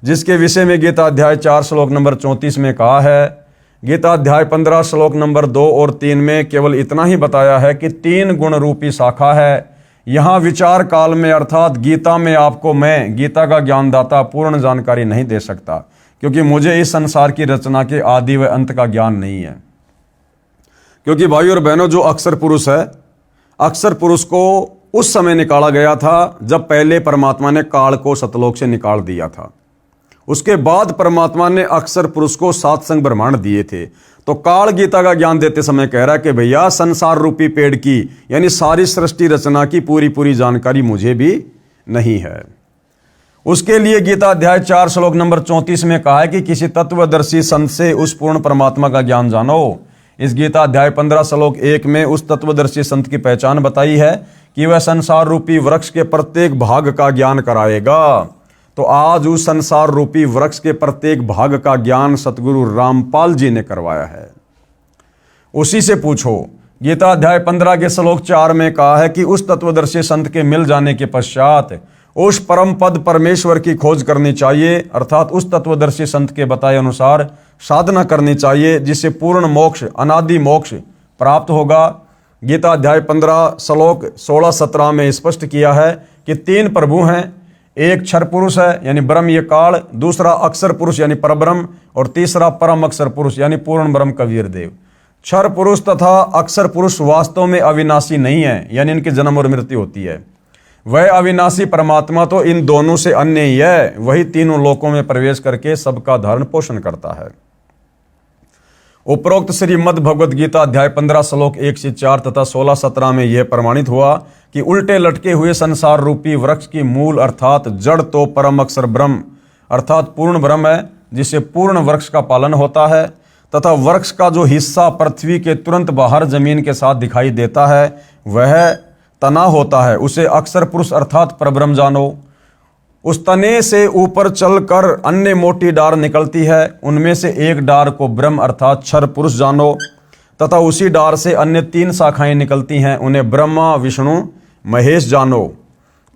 जिसके विषय में गीता अध्याय 4 श्लोक नंबर 34 में कहा है। गीता अध्याय 15 श्लोक नंबर 2 और 3 में केवल इतना ही बताया है कि 3 गुण रूपी शाखा है। यहाँ विचार काल में अर्थात गीता में आपको मैं गीता का ज्ञानदाता पूर्ण जानकारी नहीं दे सकता, क्योंकि मुझे इस संसार की रचना के आदि व अंत का ज्ञान नहीं है। क्योंकि भाई और बहनों जो अक्षर पुरुष है, अक्षर पुरुष को उस समय निकाला गया था जब पहले परमात्मा ने काल को सतलोक से निकाल दिया था। उसके बाद परमात्मा ने अक्षर पुरुष को 7 संग ब्रह्मांड दिए थे। तो काल गीता का ज्ञान देते समय कह रहा है कि भैया संसार रूपी पेड़ की यानी सारी सृष्टि रचना की पूरी जानकारी मुझे भी नहीं है। उसके लिए गीता अध्याय 4 श्लोक नंबर 34 में कहा है कि किसी तत्वदर्शी संत से उस पूर्ण परमात्मा का ज्ञान जानो। इस गीता अध्याय 15 श्लोक 1 में उस तत्वदर्शी संत की पहचान बताई है कि वह संसार रूपी वृक्ष के प्रत्येक भाग का ज्ञान कराएगा। तो आज उस संसार रूपी वृक्ष के प्रत्येक भाग का ज्ञान सतगुरु रामपाल जी ने करवाया है। उसी से पूछो। गीता अध्याय 15 के श्लोक 4 में कहा है कि उस तत्वदर्शी संत के मिल जाने के पश्चात उस परम पद परमेश्वर की खोज करनी चाहिए, अर्थात उस तत्वदर्शी संत के बताए अनुसार साधना करनी चाहिए, जिससे पूर्ण मोक्ष अनादि मोक्ष प्राप्त होगा। गीता अध्याय 15 श्लोक 16-17 में स्पष्ट किया है कि 3 प्रभु हैं। एक क्षर पुरुष है यानी ब्रह्म ये काल, दूसरा अक्षर पुरुष यानी परब्रह्म और तीसरा परम अक्षर पुरुष यानी पूर्ण ब्रह्म कबीर देव। क्षर पुरुष तथा अक्षर पुरुष वास्तव में अविनाशी नहीं है, यानी इनकी जन्म और मृत्यु होती है। वह अविनाशी परमात्मा तो इन दोनों से अन्य ही है, वही तीनों लोकों में प्रवेश करके सबका धारण पोषण करता है। उपरोक्त श्रीमद् भगवद गीता अध्याय 15 श्लोक 1 से 4 तथा 16-17 में यह प्रमाणित हुआ कि उल्टे लटके हुए संसार रूपी वृक्ष की मूल अर्थात जड़ तो परम अक्षर ब्रह्म अर्थात पूर्ण ब्रह्म है, जिससे पूर्ण वृक्ष का पालन होता है, तथा वृक्ष का जो हिस्सा पृथ्वी के तुरंत बाहर जमीन के साथ दिखाई देता है वह तना होता है, उसे अक्षर पुरुष अर्थात परब्रह्म जानो। उस तने से ऊपर चलकर अन्य मोटी डार निकलती है, उनमें से एक डार को ब्रह्म अर्थात क्षर पुरुष जानो, तथा उसी डार से अन्य 3 शाखाएं निकलती हैं, उन्हें ब्रह्मा विष्णु महेश जानो,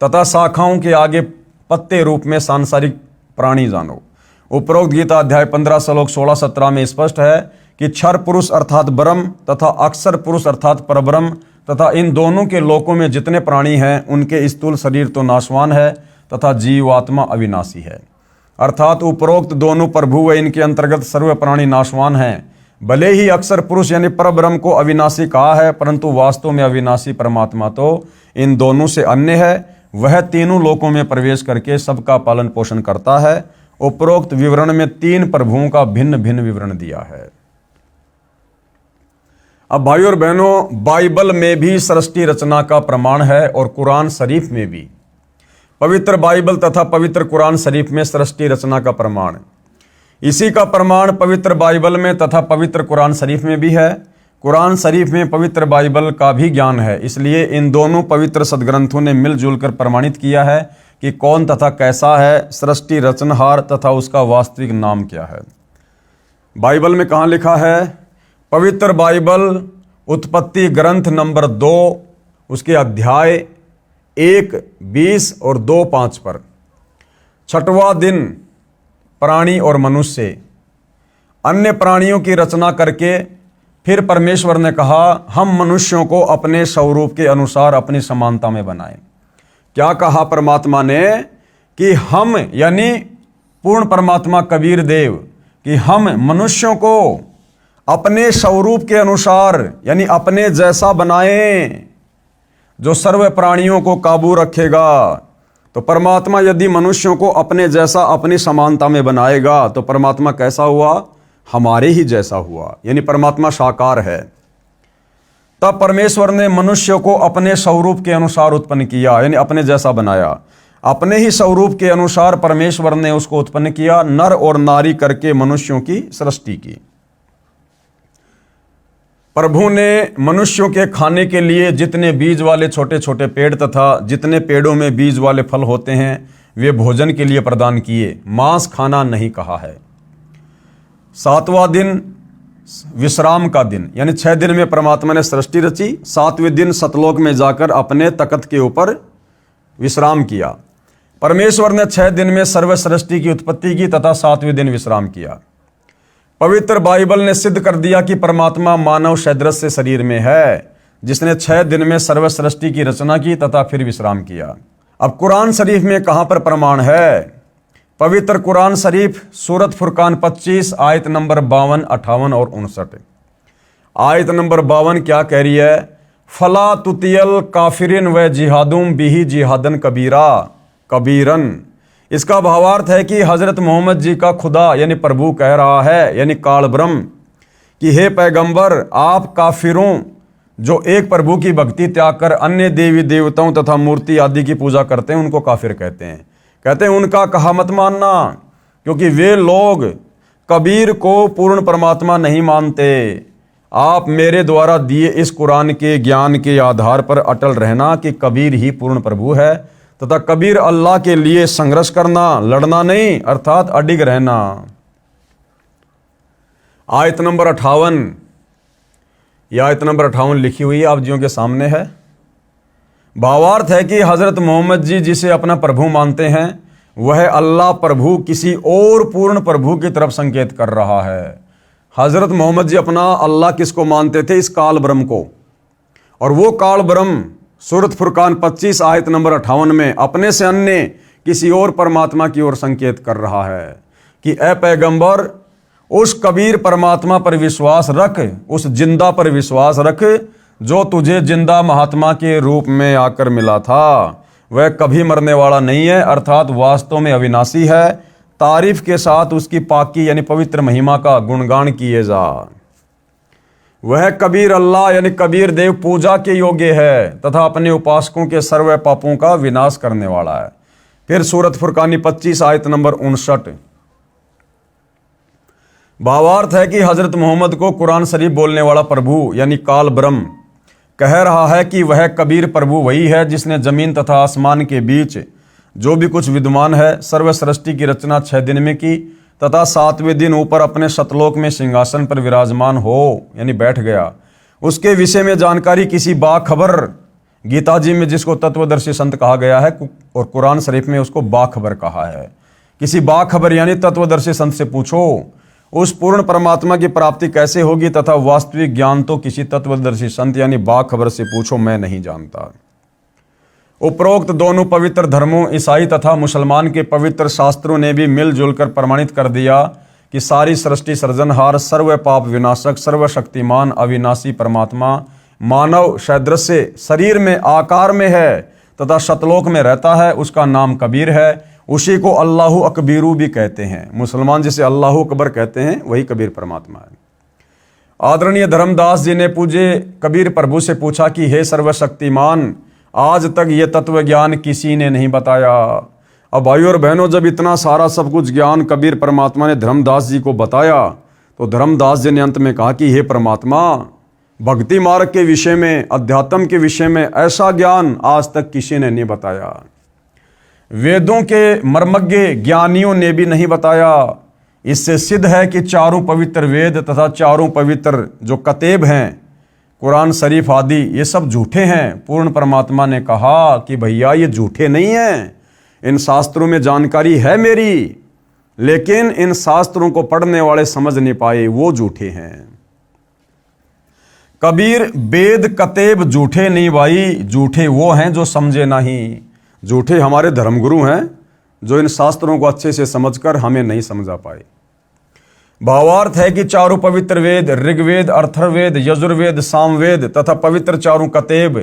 तथा शाखाओं के आगे पत्ते रूप में सांसारिक प्राणी जानो। उपरोक्त गीता अध्याय 15 श्लोक 16-17 में स्पष्ट है कि क्षर पुरुष अर्थात ब्रह्म तथा अक्षर पुरुष अर्थात परब्रह्म तथा इन दोनों के लोकों में जितने प्राणी हैं उनके स्थूल शरीर तो नाशवान है तथा जीवात्मा अविनाशी है। अर्थात उपरोक्त दोनों प्रभु व इनके अंतर्गत सर्व प्राणी नाशवान हैं। भले ही अक्षर पुरुष यानी परब्रह्म को अविनाशी कहा है, परंतु वास्तव में अविनाशी परमात्मा तो इन दोनों से अन्य है। वह तीनों लोकों में प्रवेश करके सबका पालन पोषण करता है उपरोक्त विवरण में 3 प्रभुओं का भिन्न भिन्न विवरण दिया है। अब भाइयों और बहनों, बाइबल में भी सृष्टि रचना का प्रमाण है और कुरान शरीफ में भी। पवित्र बाइबल तथा पवित्र कुरान शरीफ में सृष्टि रचना का प्रमाण, इसी का प्रमाण पवित्र बाइबल में तथा पवित्र कुरान शरीफ में भी है। कुरान शरीफ में पवित्र बाइबल का भी ज्ञान है, इसलिए इन दोनों पवित्र सदग्रंथों ने मिलजुल कर प्रमाणित किया है कि कौन तथा कैसा है सृष्टि रचनहार तथा उसका वास्तविक नाम क्या है। बाइबल में कहाँ लिखा है? पवित्र बाइबल उत्पत्ति ग्रंथ नंबर 2 उसके अध्याय 1:20 और 2:5 पर, 6वां दिन प्राणी और मनुष्य अन्य प्राणियों की रचना करके फिर परमेश्वर ने कहा हम मनुष्यों को अपने स्वरूप के अनुसार अपनी समानता में बनाएं। क्या कहा परमात्मा ने? कि हम यानी पूर्ण परमात्मा कबीर देव कि हम मनुष्यों को अपने स्वरूप के अनुसार यानी अपने जैसा बनाएं, जो सर्व प्राणियों को काबू रखेगा। तो परमात्मा यदि मनुष्यों को अपने जैसा अपनी समानता में बनाएगा तो परमात्मा कैसा हुआ? हमारे ही जैसा हुआ, यानी परमात्मा साकार है। तब परमेश्वर ने मनुष्य को अपने स्वरूप के अनुसार उत्पन्न किया, यानी अपने जैसा बनाया। अपने ही स्वरूप के अनुसार परमेश्वर ने उसको उत्पन्न किया, नर और नारी करके मनुष्यों की सृष्टि की। प्रभु ने मनुष्यों के खाने के लिए जितने बीज वाले छोटे छोटे पेड़ तथा जितने पेड़ों में बीज वाले फल होते हैं वे भोजन के लिए प्रदान किए, मांस खाना नहीं कहा है। 7वां दिन विश्राम का दिन, यानी 6 दिन में परमात्मा ने सृष्टि रची, 7वें दिन सतलोक में जाकर अपने तख्त के ऊपर विश्राम किया। परमेश्वर ने 6 दिन में सर्व सृष्टि की उत्पत्ति की तथा 7वें दिन विश्राम किया। पवित्र बाइबल ने सिद्ध कर दिया कि परमात्मा मानव सदृश से शरीर में है, जिसने 6 दिन में सर्व सृष्टि की रचना की तथा फिर विश्राम किया। अब कुरान शरीफ में कहां पर प्रमाण है? पवित्र कुरान शरीफ सूरत फुरकान 25 आयत नंबर 52, 58 और 59। आयत नंबर 52 क्या कह रही है? फला तुतियल काफिरिन व जिहादुम बिही जिहादन कबीरन। इसका भावार्थ है कि हजरत मोहम्मद जी का खुदा यानी प्रभु कह रहा है, यानी काल ब्रह्म, कि हे पैगंबर, आप काफिरों जो एक प्रभु की भक्ति त्याग कर अन्य देवी देवताओं तथा मूर्ति आदि की पूजा करते हैं उनको काफिर कहते हैं। कहते हैं उनका कहा मत मानना, क्योंकि वे लोग कबीर को पूर्ण परमात्मा नहीं मानते। आप मेरे द्वारा दिए इस कुरान के ज्ञान के आधार पर अटल रहना कि कबीर ही पूर्ण प्रभु है तथा कबीर अल्लाह के लिए संघर्ष करना, लड़ना नहीं, अर्थात अडिग रहना। आयत नंबर 58, यह आयत नंबर 58 लिखी हुई आप जियों के सामने है। भावार्थ है कि हजरत मोहम्मद जी जिसे अपना प्रभु मानते हैं वह अल्लाह प्रभु किसी और पूर्ण प्रभु की तरफ संकेत कर रहा है। हजरत मोहम्मद जी अपना अल्लाह किसको मानते थे? इस काल ब्रह्म को। और वो काल ब्रह्म सूरत फुरकान 25 आयत नंबर 58 में अपने से अन्य किसी और परमात्मा की ओर संकेत कर रहा है कि ए पैगंबर, उस कबीर परमात्मा पर विश्वास रख, उस जिंदा पर विश्वास रख जो तुझे जिंदा महात्मा के रूप में आकर मिला था। वह कभी मरने वाला नहीं है, अर्थात वास्तव में अविनाशी है। तारीफ के साथ उसकी पाकी यानी पवित्र महिमा का गुणगान किए जा। वह कबीर अल्लाह यानी कबीर देव पूजा के योग्य है तथा अपने उपासकों के सर्व पापों का विनाश करने वाला है। फिर सूरत फुरकानी 25 आयत नंबर 59। भावार्थ है कि हजरत मोहम्मद को कुरान शरीफ बोलने वाला प्रभु यानी काल ब्रह्म कह रहा है कि वह कबीर प्रभु वही है जिसने जमीन तथा आसमान के बीच जो भी कुछ विद्यमान है सर्व सृष्टि की रचना 6 दिन में की तथा 7वें दिन ऊपर अपने सतलोक में सिंहासन पर विराजमान हो यानी बैठ गया। उसके विषय में जानकारी किसी बाखबर, गीता जी में जिसको तत्वदर्शी संत कहा गया है और कुरान शरीफ में उसको बाखबर कहा है। किसी बाखबर यानी तत्वदर्शी संत से पूछो उस पूर्ण परमात्मा की प्राप्ति कैसे होगी तथा वास्तविक ज्ञान तो किसी तत्वदर्शी संत यानी बाखबर से पूछो, मैं नहीं जानता। उपरोक्त दोनों पवित्र धर्मों ईसाई तथा मुसलमान के पवित्र शास्त्रों ने भी मिलजुल कर प्रमाणित कर दिया कि सारी सृष्टि सृजनहार सर्व पाप विनाशक सर्वशक्तिमान अविनाशी परमात्मा मानव सदृश से शरीर में आकार में है तथा सतलोक में रहता है। उसका नाम कबीर है। उसी को अल्लाहु अकबीरू भी कहते हैं। मुसलमान जिसे अल्लाहु अकबर कहते हैं वही कबीर परमात्मा है। आदरणीय धर्मदास जी ने पूज्य कबीर प्रभु से पूछा कि हे सर्वशक्तिमान, आज तक ये तत्व ज्ञान किसी ने नहीं बताया। अब भाइयों और बहनों, जब इतना सारा सब कुछ ज्ञान कबीर परमात्मा ने धर्मदास जी को बताया तो धर्मदास जी ने अंत में कहा कि हे परमात्मा, भक्ति मार्ग के विषय में, अध्यात्म के विषय में ऐसा ज्ञान आज तक किसी ने नहीं बताया। वेदों के मर्मज्ञ ज्ञानियों ने भी नहीं बताया। इससे सिद्ध है कि चारों पवित्र वेद तथा चारों पवित्र जो कतेब हैं, कुरान शरीफ आदि, ये सब झूठे हैं। पूर्ण परमात्मा ने कहा कि भैया ये झूठे नहीं हैं, इन शास्त्रों में जानकारी है मेरी, लेकिन इन शास्त्रों को पढ़ने वाले समझ नहीं पाए, वो झूठे हैं। कबीर वेद कतेब झूठे नहीं भाई, झूठे वो हैं जो समझे नहीं। झूठे हमारे धर्मगुरु हैं जो इन शास्त्रों को अच्छे से समझकर हमें नहीं समझा पाए। भावार्थ है कि चारों पवित्र वेद, ऋग्वेद, अथर्ववेद, यजुर्वेद, सामवेद तथा पवित्र चारों कतेब,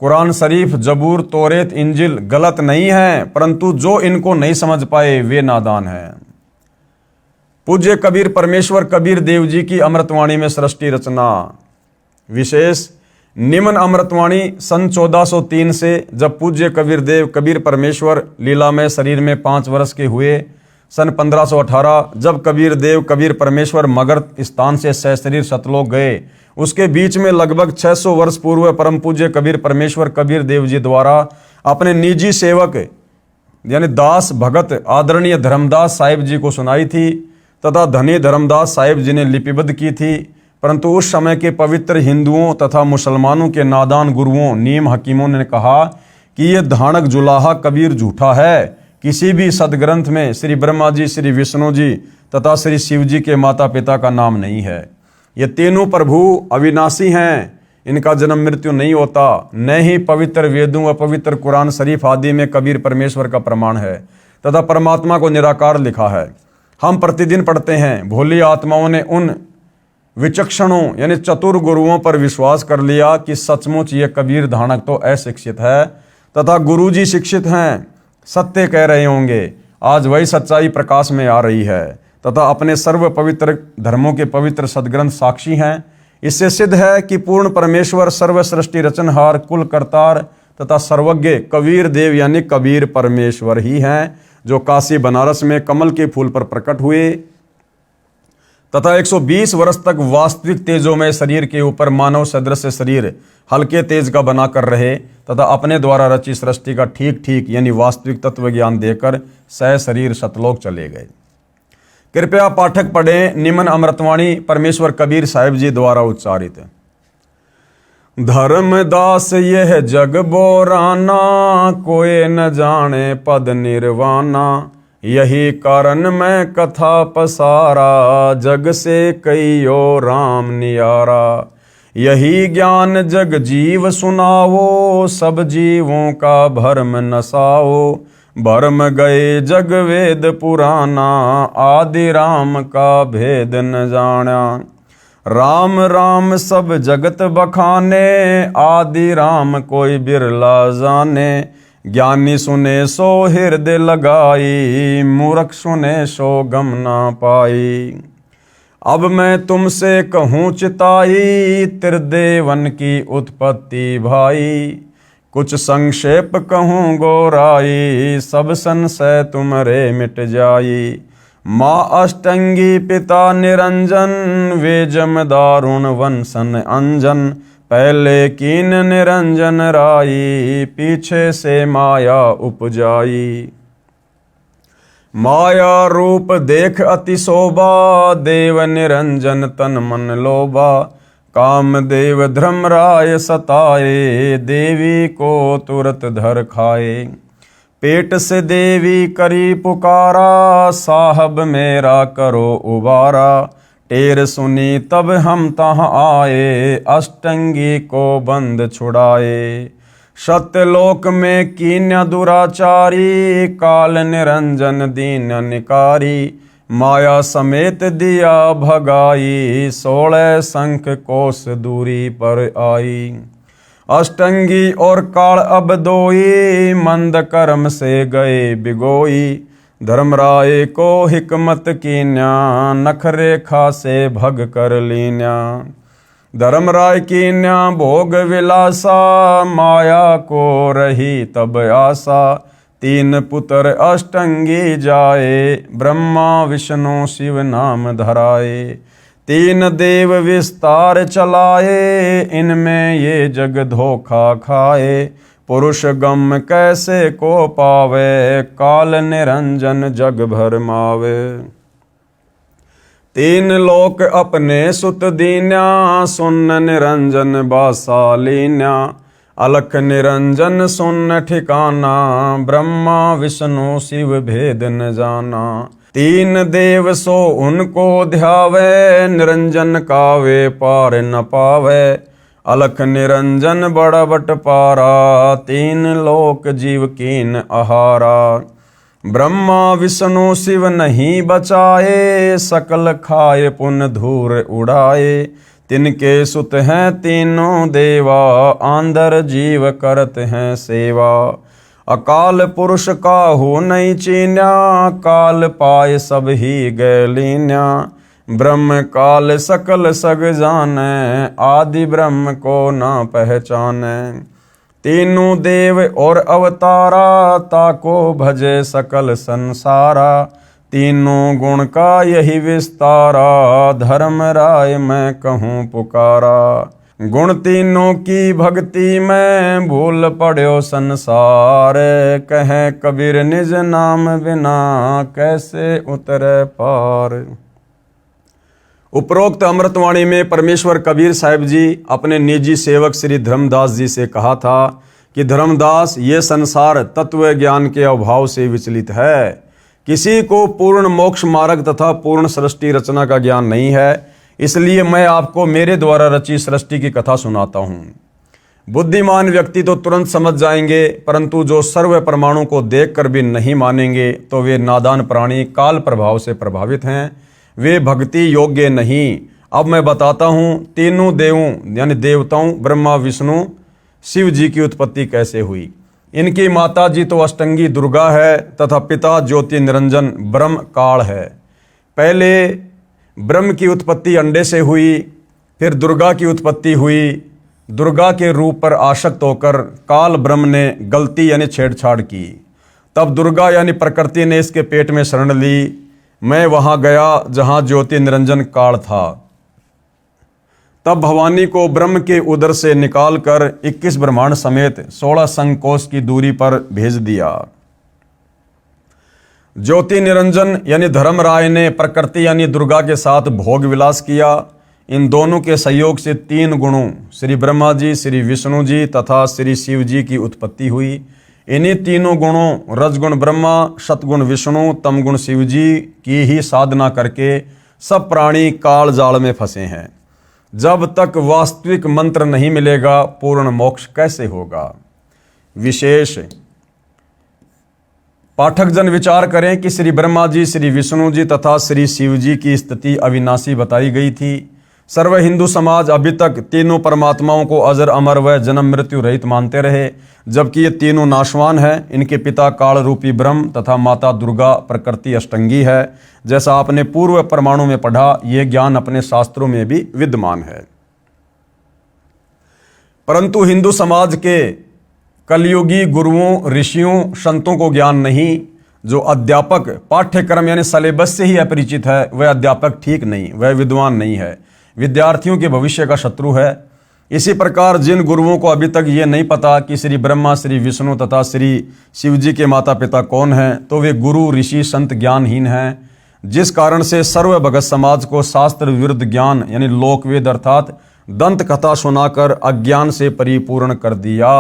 कुरान शरीफ, जबूर, तौरेत, इंजिल गलत नहीं है, परंतु जो इनको नहीं समझ पाए वे नादान हैं। पूज्य कबीर परमेश्वर कबीर देव जी की अमृतवाणी में सृष्टि रचना विशेष निम्न अमृतवाणी सन 1403 से, जब पूज्य कबीर देव कबीर परमेश्वर लीलामय शरीर में 5 वर्ष के हुए। सन 1518 जब कबीर देव कबीर परमेश्वर मगर स्थान से सशरीर सतलोक गए, उसके बीच में लगभग 600 वर्ष पूर्व परम पूज्य कबीर परमेश्वर कबीर देव जी द्वारा अपने निजी सेवक यानी दास भगत आदरणीय धर्मदास साहिब जी को सुनाई थी तथा धनी धर्मदास साहिब जी ने लिपिबद्ध की थी। परंतु उस समय के पवित्र हिंदुओं तथा मुसलमानों के नादान गुरुओं, नीम हकीमों ने कहा कि ये धानक जुलाहा कबीर झूठा है। किसी भी सदग्रंथ में श्री ब्रह्मा जी, श्री विष्णु जी तथा श्री शिव जी के माता पिता का नाम नहीं है। ये तीनों प्रभु अविनाशी हैं, इनका जन्म मृत्यु नहीं होता। न ही पवित्र वेदों व पवित्र कुरान शरीफ आदि में कबीर परमेश्वर का प्रमाण है तथा परमात्मा को निराकार लिखा है। हम प्रतिदिन पढ़ते हैं। भोली आत्माओं ने उन विचक्षणों यानी चतुर गुरुओं पर विश्वास कर लिया कि सचमुच ये कबीर धानक तो अशिक्षित है तथा गुरु जी शिक्षित हैं, सत्य कह रहे होंगे। आज वही सच्चाई प्रकाश में आ रही है तथा अपने सर्व पवित्र धर्मों के पवित्र सदग्रंथ साक्षी हैं। इससे सिद्ध है कि पूर्ण परमेश्वर सर्व सृष्टि रचनहार, कुल करतार तथा सर्वज्ञ कबीर देव यानी कबीर परमेश्वर ही हैं, जो काशी बनारस में कमल के फूल पर प्रकट हुए तथा 120 वर्ष तक वास्तविक तेजोमय शरीर के ऊपर मानव सदृश शरीर हल्के तेज का बनाकर रहे तथा अपने द्वारा रची सृष्टि का ठीक ठीक यानी वास्तविक तत्व ज्ञान देकर सह शरीर सतलोक चले गए। कृपया पाठक पढ़ें निम्न अमृतवाणी परमेश्वर कबीर साहिब जी द्वारा उच्चारित। धर्मदास यह जग बोराना, कोई न जाने पद निर्वाणा। यही कारण मैं कथा पसारा, जग से कईयो राम नियारा। यही ज्ञान जग जीव सुनावो, सब जीवों का भरम नसाओ। भरम गए जग वेद पुराना, आदि राम का भेद न जाना। राम राम सब जगत बखाने, आदि राम कोई बिरला जाने। ज्ञानी सुने सो हृदय लगाई, मूर्ख सुने सो गम ना पाई। अब मैं तुमसे कहूँ चिताई, त्रिदेवन की उत्पत्ति भाई। कुछ संक्षेप कहूँ गोराई, सब संशय तुमरे मिट जाई। माँ अष्टंगी पिता निरंजन, वे जम दारुण वंशन अंजन। पहले कीन निरंजन राई, पीछे से माया उपजाई। माया रूप देख अति शोभा, देव निरंजन तन मन लोभा। काम देव धर्मराय सताए, देवी को तुरत धर खाए। पेट से देवी करी पुकारा, साहब मेरा करो उबारा। टेर सुनी तब हम तहाँ आए, अष्टंगी को बंद छुड़ाए। सत्यलोक में कीन्य दुराचारी, काल निरंजन दीन निकारी। माया समेत दिया भगाई, 16 संख कोस दूरी पर आई। अष्टंगी और काल अब दोई, मंद कर्म से गए बिगोई। धर्मराय को हिकमत कीन्या, नखरेखा से भग कर लीन्या। धर्मराय कीन्या भोग विलासा, माया को रही तब आशा। तीन पुत्र अष्टंगी जाए, ब्रह्मा विष्णु शिव नाम धराए। तीन देव विस्तार चलाए, इनमें ये जग धोखा खाए। पुरुष गम कैसे को पावे, काल निरंजन जग भर मावे। तीन लोक अपने सुत दीन्या, सुन निरंजन बासा लीन्या। अलख निरंजन सुन ठिकाना, ब्रह्मा विष्णु शिव भेद न जाना। तीन देव सो उनको ध्यावे, निरंजन का वे पार न पावे। अलख निरंजन बड़ा बट पारा, तीन लोक जीव कीन आहारा। ब्रह्मा विष्णु शिव नहीं बचाए, सकल खाए पुन धूर उड़ाए। तिनके सुत हैं तीनों देवा, आंधर जीव करत हैं सेवा। अकाल पुरुष काहू नहीं चीन्या, काल पाए सब ही गए लीन्या। ब्रह्म काल सकल सग जाने, आदि ब्रह्म को ना पहचाने। तीनों देव और अवतारा, ताको भजे सकल संसारा। तीनों गुण का यही विस्तारा, धर्म राय मैं कहूँ पुकारा। गुण तीनों की भक्ति में, भूल पड़ो संसार। कहे कबीर निज नाम बिना, कैसे उतरे पार। उपरोक्त अमृतवाणी में परमेश्वर कबीर साहिब जी अपने निजी सेवक श्री धर्मदास जी से कहा था कि धर्मदास, ये संसार तत्व ज्ञान के अभाव से विचलित है। किसी को पूर्ण मोक्ष मार्ग तथा पूर्ण सृष्टि रचना का ज्ञान नहीं है, इसलिए मैं आपको मेरे द्वारा रची सृष्टि की कथा सुनाता हूँ। बुद्धिमान व्यक्ति तो तुरंत समझ जाएंगे, परंतु जो सर्व परमाणु को देखकर भी नहीं मानेंगे तो वे नादान प्राणी काल प्रभाव से प्रभावित हैं, वे भक्ति योग्य नहीं। अब मैं बताता हूँ तीनों देवों यानी देवताओं ब्रह्मा विष्णु शिव जी की उत्पत्ति कैसे हुई। इनकी माता जी तो अष्टंगी दुर्गा है तथा पिता ज्योति निरंजन ब्रह्म काल है। पहले ब्रह्म की उत्पत्ति अंडे से हुई, फिर दुर्गा की उत्पत्ति हुई। दुर्गा के रूप पर आसक्त होकर काल ब्रह्म ने गलती यानी छेड़छाड़ की। तब दुर्गा यानी प्रकृति ने इसके पेट में शरण ली। मैं वहाँ गया जहाँ ज्योति निरंजन काल था। तब भवानी को ब्रह्म के उदर से निकालकर 21 ब्रह्मांड समेत 16 संकोश की दूरी पर भेज दिया। ज्योति निरंजन यानी धर्मराय ने प्रकृति यानी दुर्गा के साथ भोग विलास किया। इन दोनों के सहयोग से तीन गुणों श्री ब्रह्मा जी, श्री विष्णु जी तथा श्री शिव जी की उत्पत्ति हुई। इन्हीं तीनों गुणों रजगुण ब्रह्मा, सतगुण विष्णु, तमगुण शिव जी की ही साधना करके सब प्राणी काल जाल में फंसे हैं। जब तक वास्तविक मंत्र नहीं मिलेगा पूर्ण मोक्ष कैसे होगा। विशेष पाठक जन विचार करें कि श्री ब्रह्मा जी, श्री विष्णु जी तथा श्री शिव जी की स्थिति अविनाशी बताई गई थी। सर्व हिंदू समाज अभी तक तीनों परमात्माओं को अजर अमर व जन्म मृत्यु रहित मानते रहे, जबकि ये तीनों नाशवान हैं। इनके पिता काल रूपी ब्रह्म तथा माता दुर्गा प्रकृति अष्टंगी है। जैसा आपने पूर्व परमाणु में पढ़ा, यह ज्ञान अपने शास्त्रों में भी विद्यमान है। परंतु हिंदू समाज के कलयुगी गुरुओं, ऋषियों, संतों को ज्ञान नहीं। जो अध्यापक पाठ्यक्रम यानी सिलेबस से ही अपरिचित है, वह अध्यापक ठीक नहीं, वह विद्वान नहीं है, विद्यार्थियों के भविष्य का शत्रु है। इसी प्रकार जिन गुरुओं को अभी तक ये नहीं पता कि श्री ब्रह्मा, श्री विष्णु तथा श्री शिव जी के माता पिता कौन हैं, तो वे गुरु, ऋषि, संत ज्ञानहीन हैं। जिस कारण से सर्व भगत समाज को शास्त्र विरुद्ध ज्ञान यानी लोकवेद अर्थात दंत कथा सुनाकर अज्ञान से परिपूर्ण कर दिया।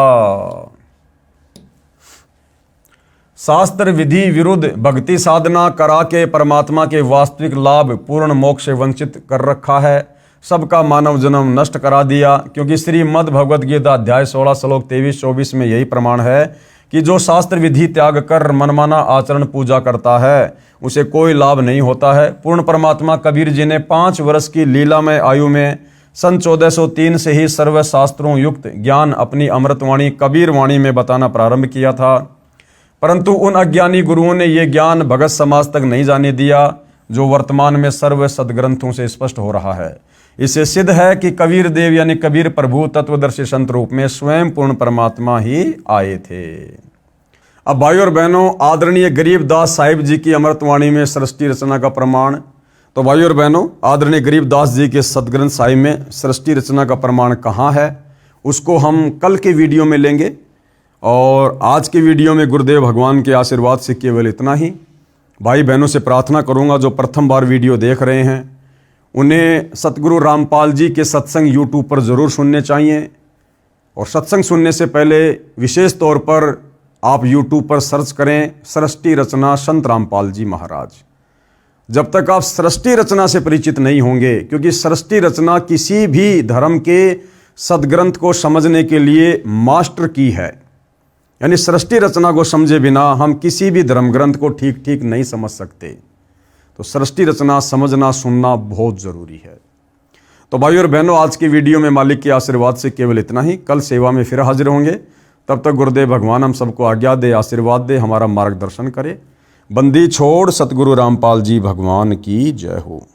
शास्त्र विधि विरुद्ध भक्ति साधना करा के परमात्मा के वास्तविक लाभ पूर्ण मोक्ष से वंचित कर रखा है। सबका मानव जन्म नष्ट करा दिया, क्योंकि श्रीमद् भगवद गीता अध्याय 16 श्लोक 23-24 में यही प्रमाण है कि जो शास्त्र विधि त्याग कर मनमाना आचरण पूजा करता है उसे कोई लाभ नहीं होता है। पूर्ण परमात्मा कबीर जी ने 5 वर्ष की लीलामय आयु में सन 1403 से ही सर्व शास्त्रों युक्त ज्ञान अपनी अमृतवाणी कबीर वाणी में बताना प्रारंभ किया था, परंतु उन अज्ञानी गुरुओं ने यह ज्ञान भगत समाज तक नहीं जाने दिया जो वर्तमान में सर्व सदग्रंथों से स्पष्ट हो रहा है। इससे सिद्ध है कि कबीर देव यानी कबीर प्रभु तत्वदर्शी संत रूप में स्वयं पूर्ण परमात्मा ही आए थे। अब भाई और बहनों, आदरणीय गरीबदास साहिब जी की अमृतवाणी में सृष्टि रचना का प्रमाण, तो भाई और बहनों, आदरणीय गरीबदास जी के सदग्रंथ साहिब में सृष्टि रचना का प्रमाण कहाँ है, उसको हम कल के वीडियो में लेंगे। और आज के वीडियो में गुरुदेव भगवान के आशीर्वाद से केवल इतना ही। भाई बहनों से प्रार्थना करूंगा जो प्रथम बार वीडियो देख रहे हैं उन्हें सतगुरु रामपाल जी के सत्संग यूट्यूब पर ज़रूर सुनने चाहिए। और सत्संग सुनने से पहले विशेष तौर पर आप यूट्यूब पर सर्च करें सृष्टि रचना संत रामपाल जी महाराज। जब तक आप सृष्टि रचना से परिचित नहीं होंगे, क्योंकि सृष्टि रचना किसी भी धर्म के सदग्रंथ को समझने के लिए मास्टर की है। यानी सृष्टि रचना को समझे बिना हम किसी भी धर्म ग्रंथ को ठीक ठीक नहीं समझ सकते। तो सृष्टि रचना समझना सुनना बहुत ज़रूरी है। तो भाई और बहनों, आज की वीडियो में मालिक के आशीर्वाद से केवल इतना ही। कल सेवा में फिर हाजिर होंगे। तब तक गुरुदेव भगवान हम सबको आज्ञा दे, आशीर्वाद दे, हमारा मार्गदर्शन करे। बंदी छोड़ सतगुरु रामपाल जी भगवान की जय हो।